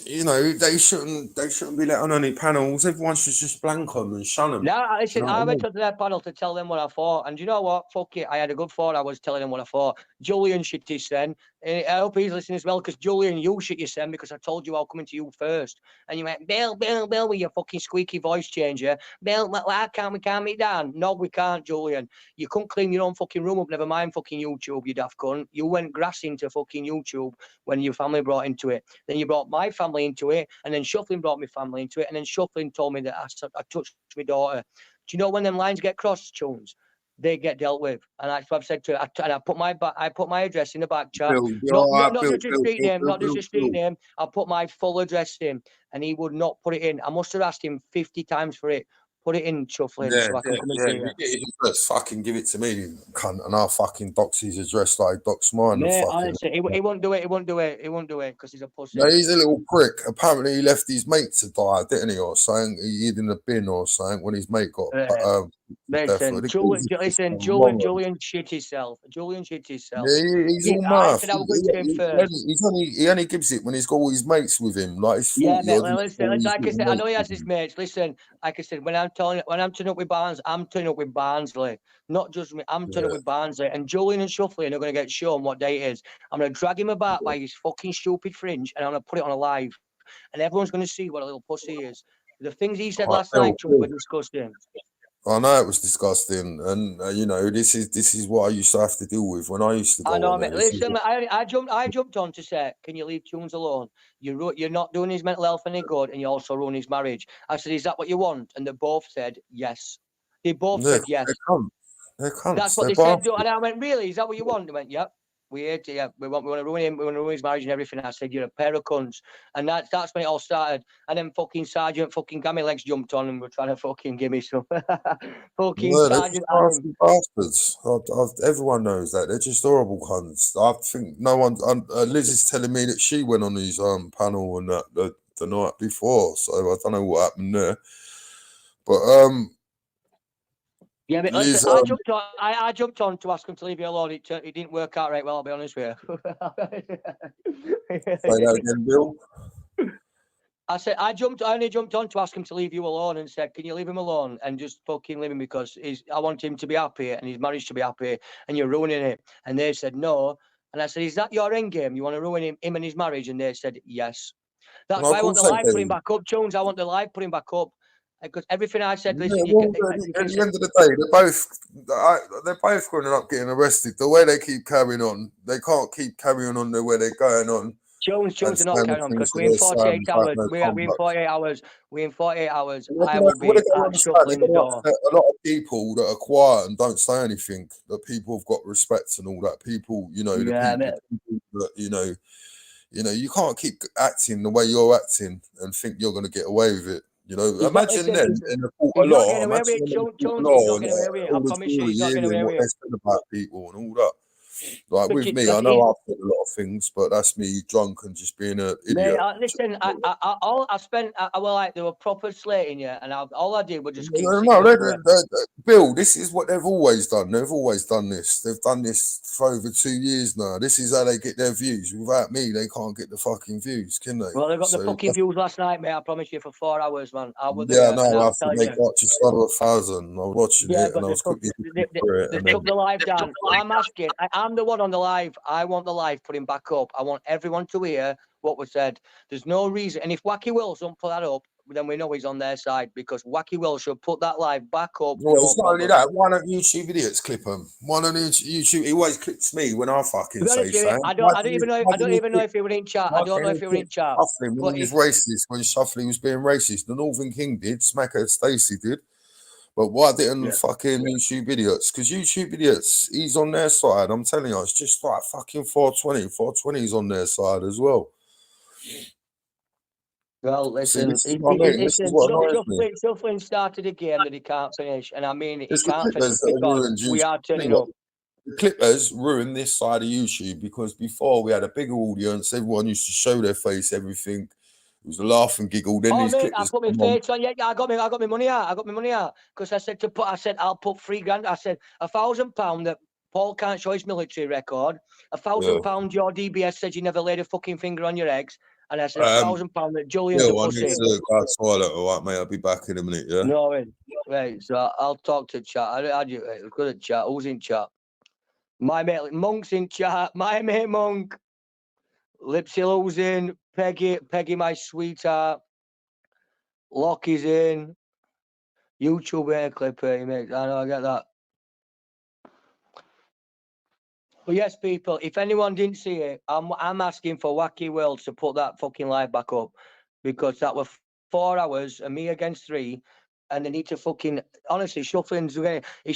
You know, they shouldn't be let on any panels. Everyone should just blank them and shun them. No, listen, I went to their panel to tell them what I thought, and you know what? Fuck it, I had a good thought. I was telling them what I thought. Julian shit his then. I hope he's listening as well, because Julian, you shit your sen because I told you I'll come into you first, and you went Bill with your fucking squeaky voice changer. Bill, why can't we calm it down? No, we can't, Julian. You couldn't clean your own fucking room up. Never mind fucking YouTube, you daft cunt. You went grass into fucking YouTube when your family brought into it. Then you brought my family into it, and then Shuffling brought my family into it, and then Shuffling told me that I touched my daughter. Do you know when them lines get crossed, Tunes? They get dealt with, and that's what I've said to her. And I put my address in the back chat. Not just a street name, not just a street name. I put my full address in, and he would not put it in. I must have asked him 50 times for it. Put it in, Shuffling. So I can come and see you. Get his address, fucking give it to me, cunt, and I'll fucking dox his address like he dox mine. Mate, honestly, he won't do it. He won't do it because he's a pussy. No, he's a little prick. Apparently, he left his mate to die, didn't he, or something? He hid in a bin or something when his mate got. Listen, Julian shit himself. Julian shit himself. Yeah, he's all mad. He only gives it when he's got all his mates with him. Like his listen, like I said, I know he has his mates. Listen, like I said, when I'm turning up with Barnes, I'm turning up with Barnsley. Not just me, I'm turning up with Barnsley. And Julian and Shuffling are going to get shown what day it is. I'm going to drag him about by his fucking stupid fringe, and I'm going to put it on a live. And everyone's going to see what a little pussy he is. The things he said last night were disgusting. I know it was disgusting, and you know this is what I used to have to deal with when I used to go. I know, mate. Listen, I jumped on to say, can you leave Tunes alone? You're not doing his mental health any good, and you also ruin his marriage. I said, is that what you want? And they both said yes. They both said yes. They're cunts. That's what they said. And I went, really? Is that what you want? They went, yep. We hate it, yeah. We want to ruin him. We want to ruin his marriage and everything. I said, you're a pair of cunts. And that's when it all started. And then fucking Sergeant fucking Gammy Legs jumped on and were trying to fucking give me some. Fucking Sergeant bastards. Everyone knows that. They're just horrible cunts. I think no one. Liz is telling me that she went on his panel and that the night before. So I don't know what happened there. But yeah, but listen, I jumped on to ask him to leave you alone. It didn't work out right well, I'll be honest with you. Say that again, Bill. I said I only jumped on to ask him to leave you alone and said, can you leave him alone and just fucking leave him because I want him to be happy and his marriage to be happy and you're ruining it. And they said no. And I said, is that your end game? You want to ruin him and his marriage? And they said, yes. That's Well, why of I want the course they live do. putting back up, Jones. I want the live putting back up. Because everything I said, Yeah, listen, well, at the end of the day, they're both going to end up getting arrested. The way they keep carrying on, they can't keep carrying on the way they're going on. Jones, and they're not saying carrying on things because to we're in their 48 sons, like hours. no We're in comeback. 48 hours. We're in 48 hours. What I they will be gotta understand, shuffling the they've got to door. upset a lot of people that are quiet and don't say anything. That people have got respect and all that. People, you know, the Yeah, people that you can't keep acting the way you're acting and think you're going to get away with it. You know, He's not, imagine listen, them in the court he's of not law. getting away with Imagine it. them in the court of Jones, he's law not and getting away with it. I all the promise you, jury he's not getting hearing away what with they it. said about people and all that. Like with me, Because I know I've said a lot of things, but that's me drunk and just being an Mate, idiot. listen, I spent, well, like, they were proper slating you, and all I did was just keep No, sitting up. Bill, this is what they've always done. They've always done this. They've done this for over 2 years now. This is how they get their views. Without me, they can't get the fucking views, can they? Well, they got the So fucking views last night, mate. I promise you, for 4 hours, man. I was yeah, there, no, and I I'm think telling they you. got just under 1,000. I was watching Yeah, it but and I they was quickly took looking the live down. I'm asking, I'm the one on the live. I want the live putting back up. I want everyone to hear what was said. There's no reason. And if Wacky Wills don't put that up, then we know he's on their side, because Wacky Wills should put that live back up. Well, No it's not only problem. that. Why don't YouTube idiots clip them? Why don't YouTube? He always clips me when I fucking say something. I don't even know if he was in chat. I don't know if he was in chat. Shuffling when he was racist, when Shuffling was being racist. The Northern King did, Smacker Stacey did. But why didn't fucking YouTube idiots? Because YouTube idiots, he's on their side. I'm telling you, it's just like fucking 420. 420's on their side as well. Well, listen, Shuffling started a game that he can't finish, and I mean, he can't finish because we are turning up. The Clippers ruined this side of YouTube because before we had a bigger audience, everyone used to show their face, everything. It was a laugh and giggle. Then these mate, Clippers I put my face on. Yeah, I got my money out. Because I said I'll put $3,000. I said £1,000 that Paul can't show his military record. £1,000 your DBS said you never laid a fucking finger on your eggs. And I said £1,000 that Julian's a pussy. I need to go toilet. All right, mate. I'll be back in a minute. Yeah. No, right. So I'll talk to chat. I good at chat. Who's in chat? My mate Monk's in chat. My mate Monk. Lipsy Lou's in. Peggy, my sweetheart. Lockie's in. YouTube hair clipper, he makes. I know, I get that. But yes, people, if anyone didn't see it, I'm asking for Wacky World to put that fucking live back up, because that was 4 hours and me against 3, and they need to fucking, honestly, he's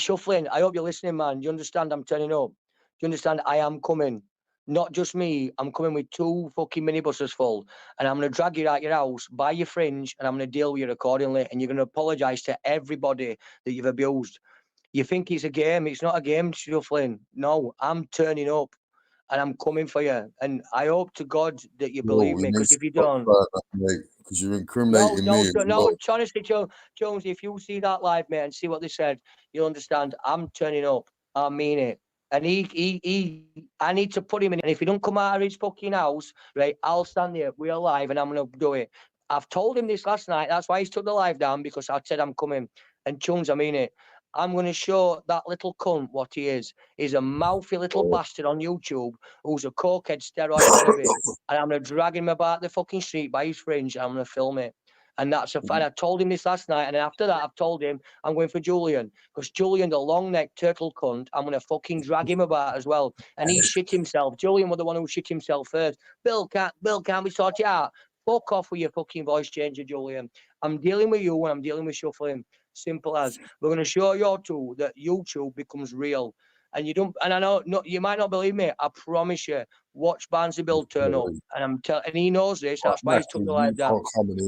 shuffling. I hope you're listening, man. Do you understand? I'm turning up. Do you understand? I am coming. Not just me. I'm coming with 2 fucking minibuses full, and I'm going to drag you out your house, buy your fringe, and I'm going to deal with you accordingly. And you're going to apologise to everybody that you've abused. You think it's a game. It's not a game, Shuffling. No, I'm turning up and I'm coming for you. And I hope to God that you believe me, because if you don't... Because you're incriminating me. No, honestly, Jones, if you see that live, mate, and see what they said, you'll understand. I'm turning up. I mean it. And I need to put him in. And if he don't come out of his fucking house, right, I'll stand there. We're live and I'm going to do it. I've told him this last night. That's why he's took the live down, because I said I'm coming. And Jones, I mean it. I'm going to show that little cunt what he is. He's a mouthy little bastard on YouTube who's a cokehead steroid wannabe. And I'm going to drag him about the fucking street by his fringe and I'm going to film it. And that's a fact. I told him this last night. And after that, I've told him I'm going for Julian. Because Julian, the long-necked turtle cunt, I'm going to fucking drag him about as well. And he shit himself. Julian was the one who shit himself first. Bill, can't we sort you out? Fuck off with your fucking voice changer, Julian. I'm dealing with you and I'm dealing with Shuffling. Simple as. We're going to show you two that YouTube becomes real. And you don't, and I know you might not believe me. I promise you. Watch Barnsley Bill turn up, and and he knows this. That's why he's took the live down.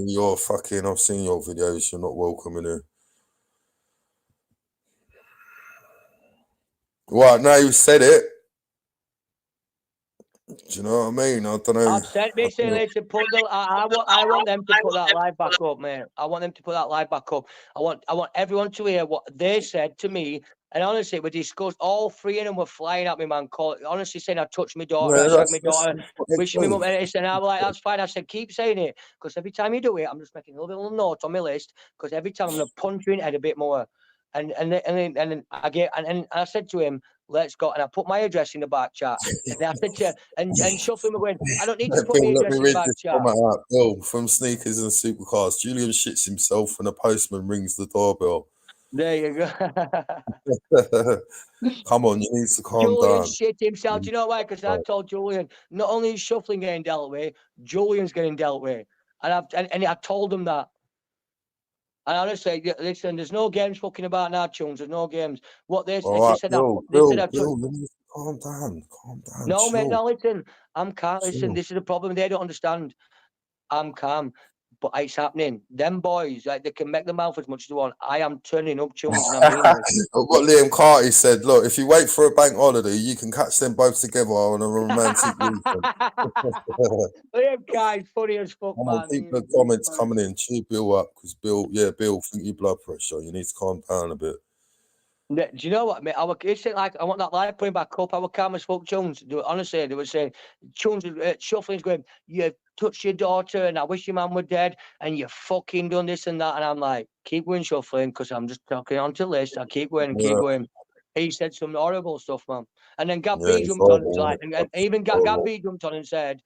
You're fucking. I've seen your videos. You're not welcome in here. Right now you said it. Do you know what I mean? I don't know. I've said basically to put the. I want them to put that live back up, mate. I want them to put that live back up. I want everyone to hear what they said to me. And honestly, we discussed, all 3 of them were flying at me, man. Honestly saying I touched my daughter, I shagged my daughter, wishing me mum, and I was like, that's fine. I said, keep saying it, because every time you do it, I'm just making a little note on my list, because every time I'm gonna punch you in the head a bit more. And I said to him, let's go. And I put my address in the back chat. And I said to and Shuffling were going, I don't need to put Bill, my let address me in the read back this chat. comment out. Bill, from Sneakers and Supercars, Julian shits himself when a postman rings the doorbell. There you go. Come on, you need to calm Julian down. shit himself. Do you know why? Because I told Julian, not only is Shuffling getting dealt with, Julian's getting dealt with. And I told him that. And honestly, listen, there's no games fucking about now, Tunes. There's no games. What they said, Bill, you need to calm down. Calm down. No, mate, chill. no, listen. I'm calm. Listen, Chill. this is the problem. They don't understand. I'm calm. But it's happening. Them boys, like, they can make the mouth as much as they want. I am turning up, Tunes, and I mean this. What Liam Carty said, look, if you wait for a bank holiday, you can catch them both together on a romantic weekend. Liam Carty's funny as fuck, man. Keep the comments coming in. Cheer Bill up, because Bill, think your blood pressure. You need to calm down a bit. Do you know what, mate? It's like, I want that live putting back up. Our calm as fuck, Tunes. Honestly, they were saying, Tunes, Shuffling's going, you touched your daughter, and I wish your man were dead, and you fucking done this and that. And I'm like, keep going, Shuffling, because I'm just talking on to the list. I keep going and keep going. He said some horrible stuff, man. And then Gav B jumped on, and even Gav B jumped on and said,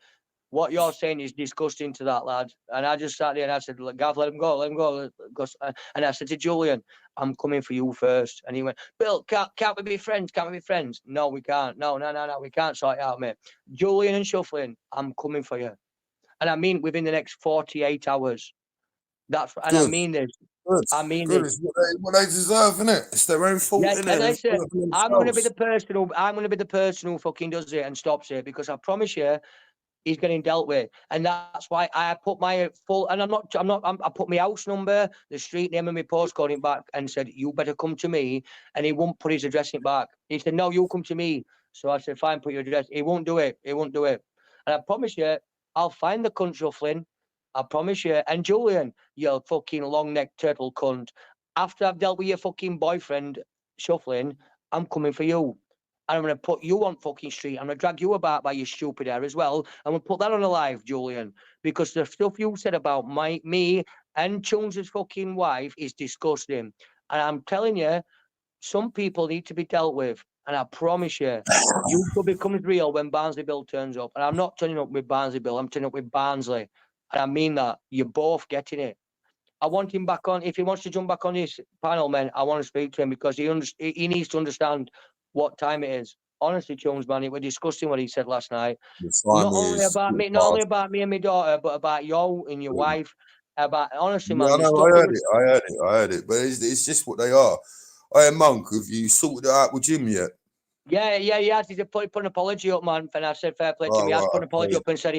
what you're saying is disgusting to that lad. And I just sat there and I said, Gav, let him go. And I said to Julian, I'm coming for you first. And he went, Bill, can't we be friends? Can't we be friends? No, we can't. No, we can't sort it out, mate. Julian and Shuffling, I'm coming for you. And I mean within the next 48 hours. And I mean this. Good. I mean Good. this. It's what they deserve, isn't it? It's their own fault, Yeah, isn't and it? listen, I'm gonna be the person who fucking does it and stops it, because I promise you, he's getting dealt with, and that's why I put my full. And I put my house number, the street name, and my postcode in back, and said, "You better come to me." And he won't put his address in back. He said, "No, you come to me." So I said, "Fine, put your address." He won't do it. He won't do it. And I promise you, I'll find the cunt, Shuffling. I promise you. And Julian, you fucking long-necked turtle cunt. After I've dealt with your fucking boyfriend, Shuffling, I'm coming for you. And I'm going to put you on fucking street. I'm going to drag you about by your stupid hair as well. I'm going to put that on a live, Julian, because the stuff you said about me and Chuns' fucking wife is disgusting. And I'm telling you, some people need to be dealt with. And I promise you, YouTube becomes real when Barnsley Bill turns up. And I'm not turning up with Barnsley Bill. I'm turning up with Barnsley. And I mean that. You're both getting it. I want him back on. If he wants to jump back on this panel, man, I want to speak to him, because he needs to understand what time it is. Honestly, Jones, man, it was disgusting what he said last night. Not only about me and my daughter, but about you and your wife. Honestly, man. I heard it. But it's just what they are. Hey, Monk, have you sorted it out with Jim yet? Yeah. He put an apology up, man. And I said, fair play to me. I put an apology up and said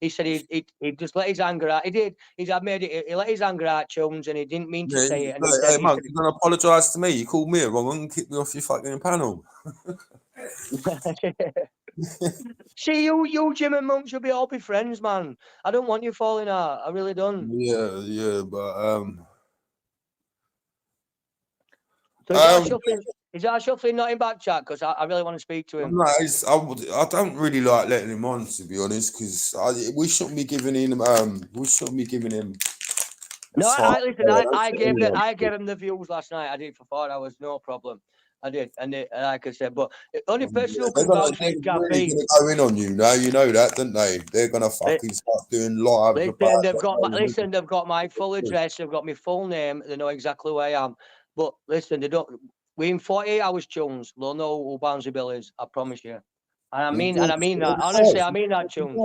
he said he just let his anger out. He did. He let his anger out, Jones, and he didn't mean to say it. And hey, Monk, you're gonna apologise to me. You called me wrong and kicked me off your fucking panel. See, you, Jim and Monk should be all be friends, man. I don't want you falling out. I really don't. Yeah, but So is that Shuffling not in back chat? Because I really want to speak to him. No, I don't really like letting him on, to be honest, because we shouldn't be giving him. No, I gave him the views last night. I did for 4 hours, no problem. I did, and like I said, but the only person who can vouch for Gav B. They're gonna go in on you now. You know that, don't they? They're gonna fucking start doing live. Listen, they've got my full address. They've got my full name. They know exactly where I am. But listen, they don't. Within 48 hours, Tunes, they'll know who Barnsley Bill is. I promise you. And I mean that. Honestly, I mean that, Tunes.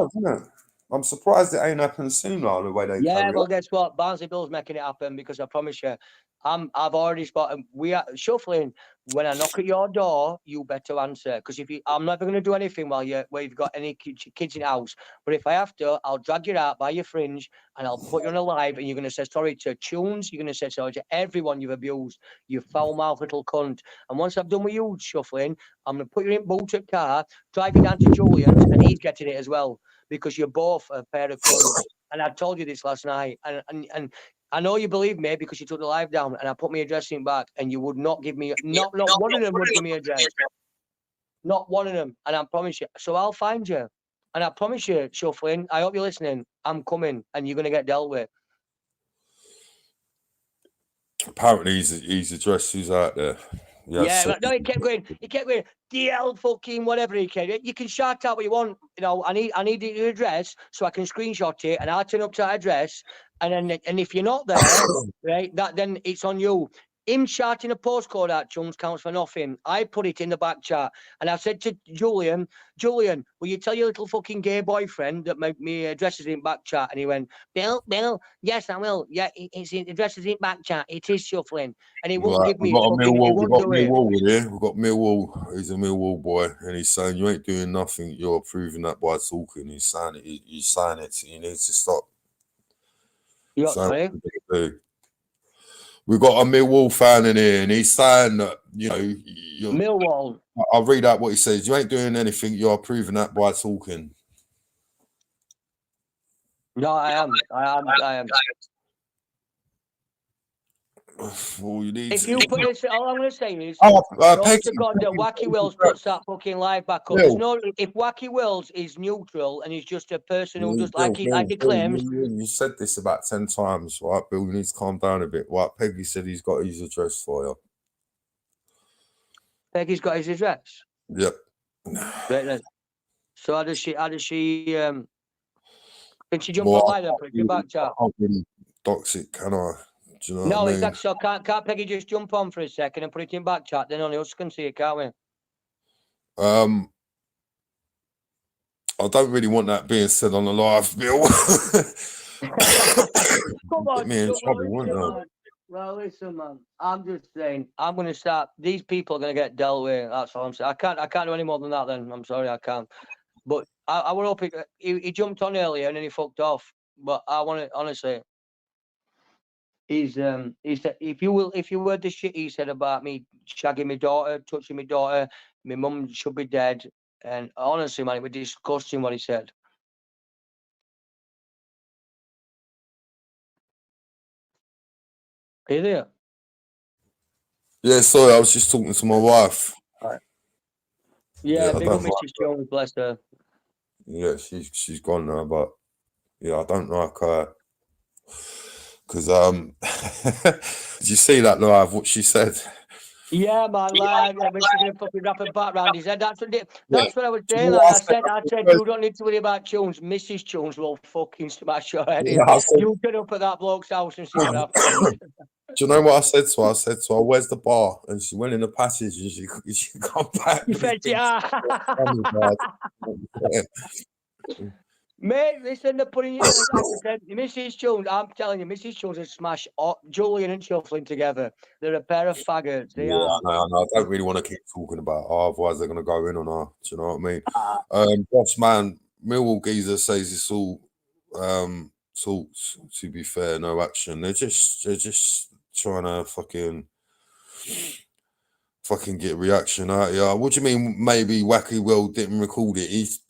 I'm surprised it ain't happened sooner, the way they. Yeah, well, guess what? Barnsley Bill's making it happen, because I promise you, I've already spotted. We are Shuffling. When I knock at your door, you better answer, because I'm never going to do anything while you've got any kids in the house. But if I have to, I'll drag you out by your fringe and I'll put you on a live, and you're going to say sorry to Tunes. You're going to say sorry to everyone you've abused. You foul-mouthed little cunt. And once I've done with you, Shuffling, I'm going to put you in booted car, drive you down to Julian's, and he's getting it as well, because you're both a pair of cunts. And I told you this last night, and I know you believe me because you took the live down, and I put my address in back, and you would not give me not one of them would give me address. Not one of them. And I promise you. So I'll find you. And I promise you, Shuffling, I hope you're listening. I'm coming, and you're gonna get dealt with. Apparently his address is out there. Yeah, but no, he kept going. He kept going. DL fucking whatever he kept. You can shout out what you want. You know, I need the address so I can screenshot it and I'll turn up to that address. And if you're not there, right, then it's on you. Him shouting a postcode out, chums, counts for nothing. I put it in the back chat and I said to Julian, will you tell your little fucking gay boyfriend that my address is in back chat? And he went, Bill, yes, I will. Yeah, it's in address is in back chat. It is shuffling. And he won't give me his fucking, he won't do it. We've got Millwall. He's a Millwall boy, and he's saying you ain't doing nothing. You're proving that by talking. He's saying it. He's saying it. You need to stop. Sorry? We've got a Millwall fan in here, and he's saying that, you know, Millwall. I'll read out what he says. You ain't doing anything. You're proving that by talking. No, I am. Well, you need if you put this, all I'm going to say is, God that Wacky Wills puts that fucking live back up. There's no, if Wacky Wills is neutral and he's just a person who just like he claims. You said this about 10 times, right? Bill, you need to calm down a bit. Right? Peggy said he's got his address for you. Peggy's got his address. Yep. Right then. So how does she? Can she jump on live and put it back chat? I can't really dox it, can I? Do you know No, what I mean? exactly. So can't Peggy just jump on for a second and put it in back chat? Then only us can see it, can't we? I don't really want that being said on the live, Bill. Come on, me in trouble, wouldn't I? Well, listen, man. I'm just saying. I'm going to start. These people are going to get dealt with. That's all I'm saying. I can't do any more than that. Then I'm sorry, I can't. But I would hope he jumped on earlier and then he fucked off. But I want to honestly. He said, if you heard the shit he said about me shagging my daughter, touching my daughter, my mum should be dead. And honestly, man, it was disgusting what he said. Are you there? Yeah, sorry, I was just talking to my wife. Right. Yeah, big up Mrs. Jones, bless her. Yeah, she's gone now, but yeah, I don't like her. Because did you see that live? What she said? Yeah, man, like when she's gonna fucking wrap her back around his head. That's what I was saying. Like, I said, you don't need to worry about Jones. Mrs. Jones will fucking smash your head in. You get up at that bloke's house and see what happens. Do you know what I said to her? I said to her, "Where's the bar?" And she went in the passage and she come back. You said, yeah. Mate, listen, they're putting you. Like I said, Mrs. Jones, I'm telling you, Mrs. Jones has smashed Julian and Shuffling together. They're a pair of faggots. They are. No, I don't really want to keep talking about her, otherwise they're going to go in on her. Do you know what I mean? Boss man, Millwall geezer says it's all talks. To be fair, no action. They're just trying to fucking get reaction out. Yeah, what do you mean? Maybe Wacky Will didn't record it. He's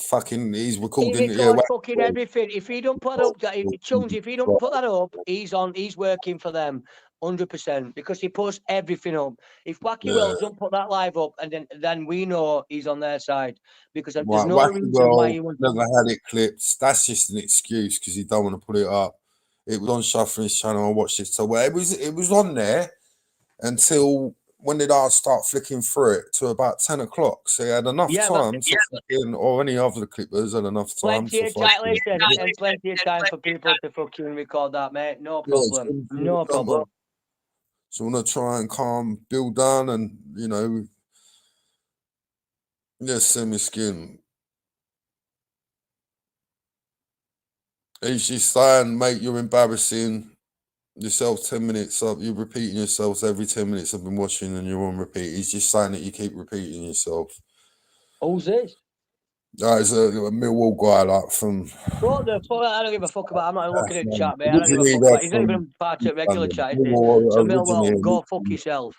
recording it. Yeah, fucking everything. If he don't put up Jones, if he don't put that up, he's working for them 100% because he puts everything up. If Wacky Will don't put that live up, and then we know he's on their side because there's no Wacky reason why he wouldn't. Never had it clipped. That's just an excuse because he don't want to put it up. It was on Shuffling's channel. I watched it. So it was on there until. When did I start flicking through it? To about 10 o'clock. So he had enough time or any other clippers had enough time. Plenty of time for people to fucking record that, mate. No problem. No problem. So I'm going to try and calm Bill down and, send me skin. He's just saying, mate, you're embarrassing yourself 10 minutes up. You're repeating yourselves every 10 minutes I've been watching and you're on repeat. He's just saying that you keep repeating yourself. Who's this? He's a Millwall guy like from What the fuck? I don't give a fuck about. I'm not looking at chat, mate. I don't give a fuck about. He's not even part of regular chat, is he? So Millwall, go fuck yourself.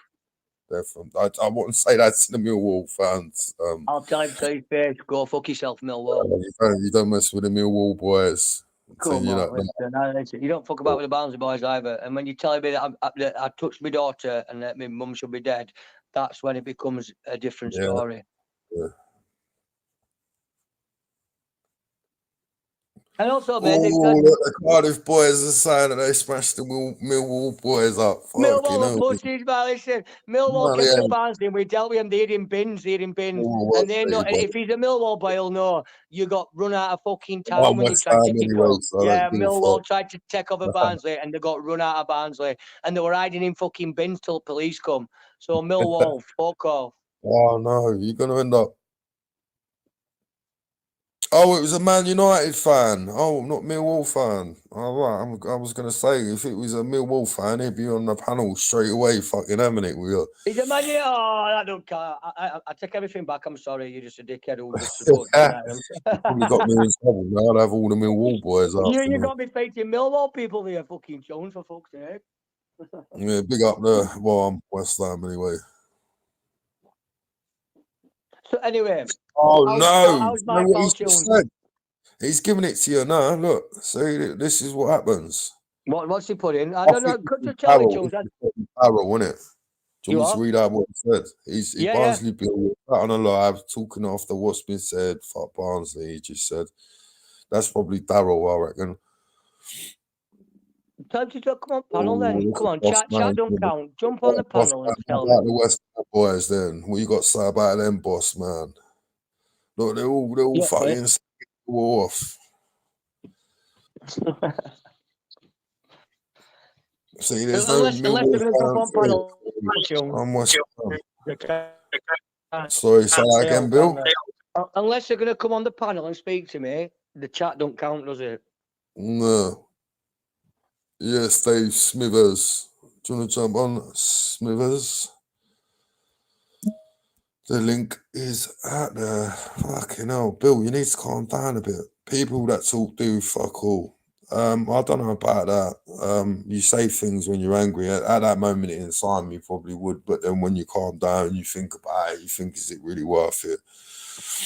I wouldn't say that to the Millwall fans. I'll tell him to his face, go fuck yourself, Millwall. You don't mess with the Millwall boys. Come on, listen, you don't fuck about with the Barnsley boys either. And when you tell me that I touched my daughter and that my mum should be dead, that's when it becomes a different story. Yeah. And also, man, the Cardiff boys are saying that they smashed the Millwall boys up. Millwall are pussies, man. Listen, Millwall came to Barnsley and we dealt with them. They're in bins. And they know, if he's a Millwall boy, he'll know you got run out of fucking town when you tried to kick off. Yeah, Millwall tried to take over Barnsley and they got run out of Barnsley. And they were hiding in fucking bins till police come. So Millwall, fuck off. Oh, no, you're going to end up. Oh, it was a Man United fan. Oh, not Millwall fan. All right, I was going to say, if it was a Millwall fan, he'd be on the panel straight away, fucking having it with you. He's a Man United. Oh, that don't count. I take everything back. I'm sorry. You're just a dickhead who just supports United. Probably got me in trouble now. I'd have all the Millwall boys up. You got me fighting Millwall people there, fucking Jones, for fuck's sake. Yeah, big up there. Well, I'm West Ham anyway. So anyway. Oh how's no! What he's said. He's giving it to you now. Look, see, this is what happens. What's he put in? I don't know. Could you tell me, Jones? Barrel, wasn't it? Do you want me to read out what he said? He Barnsley Bill on a live talking after what's been said. Fuck Barnsley. He just said that's probably Darryl, I reckon. Time to come on panel then. Come on, chat don't count. Jump on the panel and tell me. The West Ham boys then. What you got to say about them, boss man? Look, they're all fucking off. See, there's Sorry, say that again, Bill. Unless they're going to come on the panel and speak to me, the chat don't count, does it? No. Yes, Dave Smithers. Do you want to jump on, Smithers? The link is out there. Fucking hell, Bill, you need to calm down a bit. People that talk do fuck all. I don't know about that. You say things when you're angry. At that moment in time, you probably would. But then when you calm down, you think about it. You think, is it really worth it?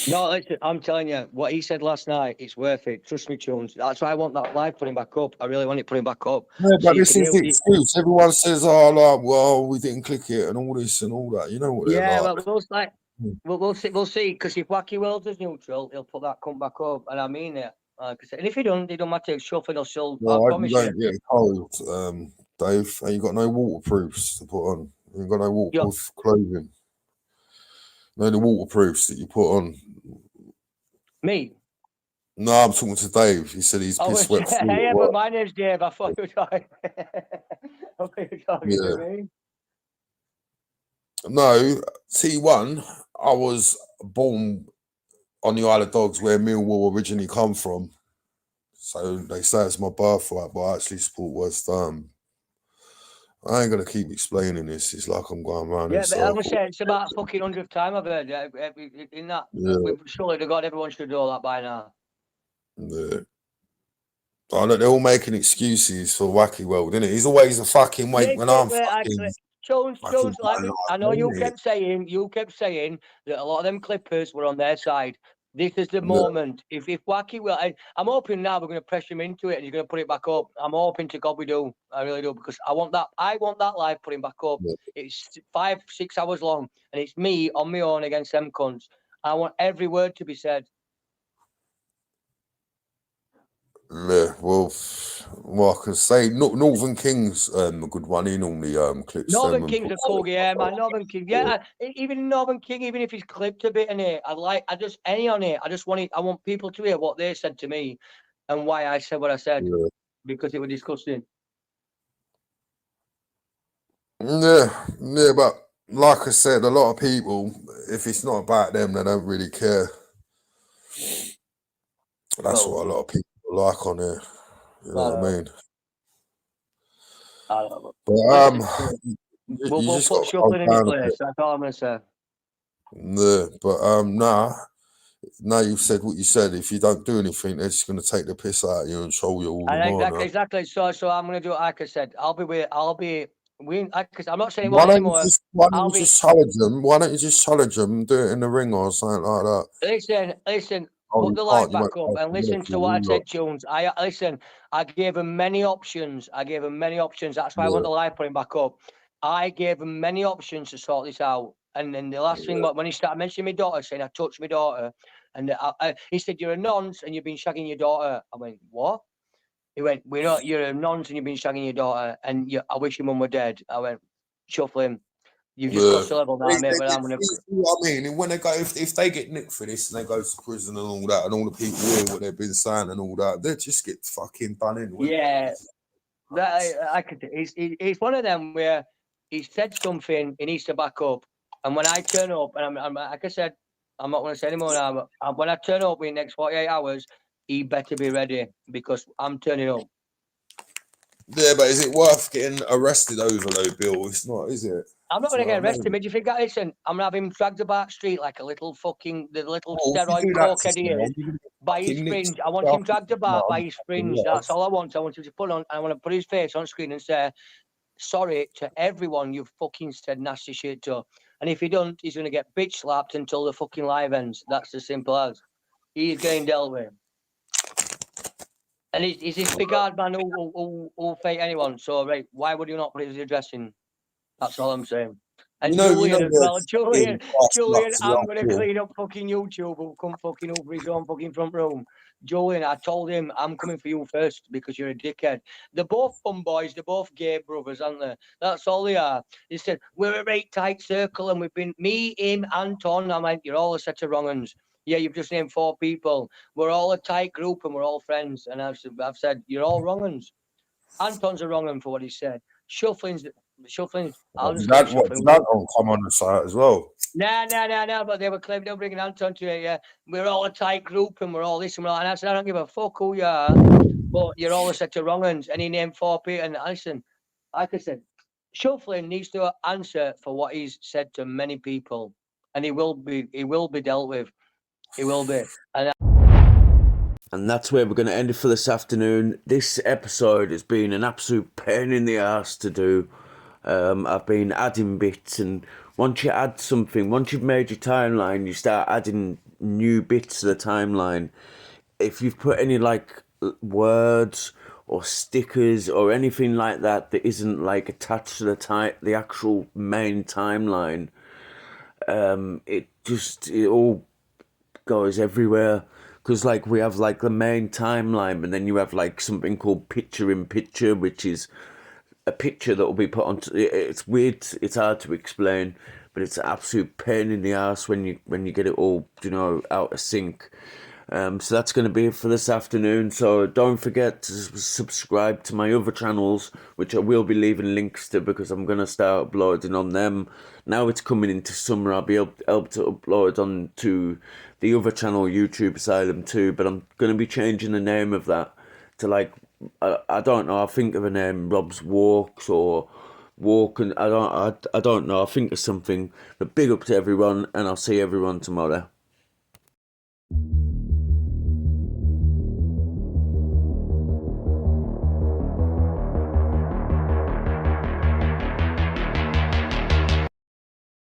No, listen, I'm telling you, what he said last night, it's worth it. Trust me, Jones. That's why I want that live putting back up. I really want it putting back up. Yeah, but this is the excuse. Everyone says, oh, like, well, we didn't click it and all this and all that. You know what they're like. Well, we'll see. Because if Wacky World is neutral, he'll put that come back up. And I mean it. And if he don't, they don't matter. It's shuffle, they'll still. No, I promise you. Don't get cold, Dave. And you got no waterproofs to put on. You got no waterproof clothing. No, the waterproofs that you put on. Me? No, I'm talking to Dave. He said he's pissed wet. Yeah, but my name's Dave. I thought you were talking. To me. No, T1. I was born on the Isle of Dogs, where Millwall originally come from. So they say it's my birthright, but I actually support West Ham. I ain't gonna keep explaining this. It's like I'm going around. Yeah, but I was saying it's about fucking 100th time I've heard in that. Yeah. Surely to God, everyone should know that by now. Yeah. I know they're all making excuses for Wacky World, isn't it? He's always a fucking wait when I'm fucking. Jones, I know you kept saying that a lot of them clippers were on their side. This is the moment. If Wacky will, I'm hoping now we're going to press him into it and he's going to put it back up. I'm hoping to God we do. I really do, because I want that live putting back up. Yeah. It's 5-6 hours long and it's me on my own against them cunts. I want every word to be said. Yeah, well, I can say Northern Kings a good one. He normally clips Northern King's a cool, yeah, man. Northern King, yeah. Even Northern King, even if he's clipped a bit in it, I want people to hear what they said to me and why I said what I said, because it was disgusting. Yeah, but like I said, a lot of people, if it's not about them, they don't really care. That's what a lot of people like on there. You know what I mean? I don't know. But we'll put shuffling in his place. That's all I'm gonna say. Yeah, but now you've said what you said. If you don't do anything, they're just gonna take the piss out of you and troll you all the more. Exactly. So I'm gonna do it like I said. I'm not saying why don't you just challenge them? Why don't you just challenge them and do it in the ring or something like that? Listen. Put the light back up and listen to what I said, Jones. I gave him many options. That's why I want the light putting back up. I gave him many options to sort this out. And then the last thing, when he started mentioning my daughter, saying I touched my daughter, and he said, you're a nonce and you've been shagging your daughter. I went, what? He went, you're a nonce and you've been shagging your daughter, and I wish your mum were dead. I went, shuffle him. You've just crossed the level now, mate. But I'm gonna. I mean, and when they go, if they get nicked for this and they go to prison and all that, and all the people hear what they've been saying and all that, they just get fucking done in. Yeah, I could. It's one of them where he said something he needs to back up, and when I turn up, and I'm like I said, I'm not going to say anymore now. But when I turn up in the next 48 hours, he better be ready because I'm turning up. Yeah, but is it worth getting arrested over though, Bill? It's not, is it? I'm not going to get arrested, mate. You think that? Listen, I'm going to have him dragged about the street like a little steroid cokehead here by his fringe. I want him dragged about by his fringe. That's all I want. I want him to put on, I want to put his face on screen and say, sorry to everyone you've fucking said nasty shit to. And if he don't, he's going to get bitch slapped until the fucking live ends. That's as simple as. He's getting dealt with. And he's this big hard man who'll fight anyone. So, right, why would you not put his address in? That's all I'm saying. And Julian as well. Julian, I'm going to clean up fucking YouTube who'll come fucking over his own fucking front room. Julian, I told him I'm coming for you first because you're a dickhead. They're both fun boys. They're both gay brothers, aren't they? That's all they are. They said, we're a right tight circle and we've been, me, him, Anton. I'm like, you're all a set of wrong uns. Yeah, you've just named 4 people. We're all a tight group and we're all friends. And I've said, you're all wrong uns. Anton's a wrong un for what he said. Shuffling's. I'll just Anton come on the site as well. No. But they were claiming they're bringing Anton to it. Yeah, we're all a tight group and we're all this and we're all. And I said, I don't give a fuck who you are, but you're all a set of wrong uns. And he named 4 people. And listen, like I said, Shuffling needs to answer for what he's said to many people, and he will be dealt with. He will be. And that's where we're going to end it for this afternoon. This episode has been an absolute pain in the arse to do. I've been adding bits, and once you add something, once you've made your timeline, you start adding new bits to the timeline. If you've put any like words or stickers or anything like that that isn't like attached to the actual main timeline, it all goes everywhere. Because like we have like the main timeline, and then you have like something called picture in picture, which is a picture that will be put on. It's weird. It's hard to explain, but it's an absolute pain in the ass when you get it all, out of sync. So that's going to be it for this afternoon. So don't forget to subscribe to my other channels, which I will be leaving links to because I'm going to start uploading on them. Now it's coming into summer, I'll be able to upload on to the other channel, YouTube Asylum 2, but I'm going to be changing the name of that to like, I don't know, I think of a name, Rob's Walks or Walk, and I don't know, I think of something. But big up to everyone, and I'll see everyone tomorrow.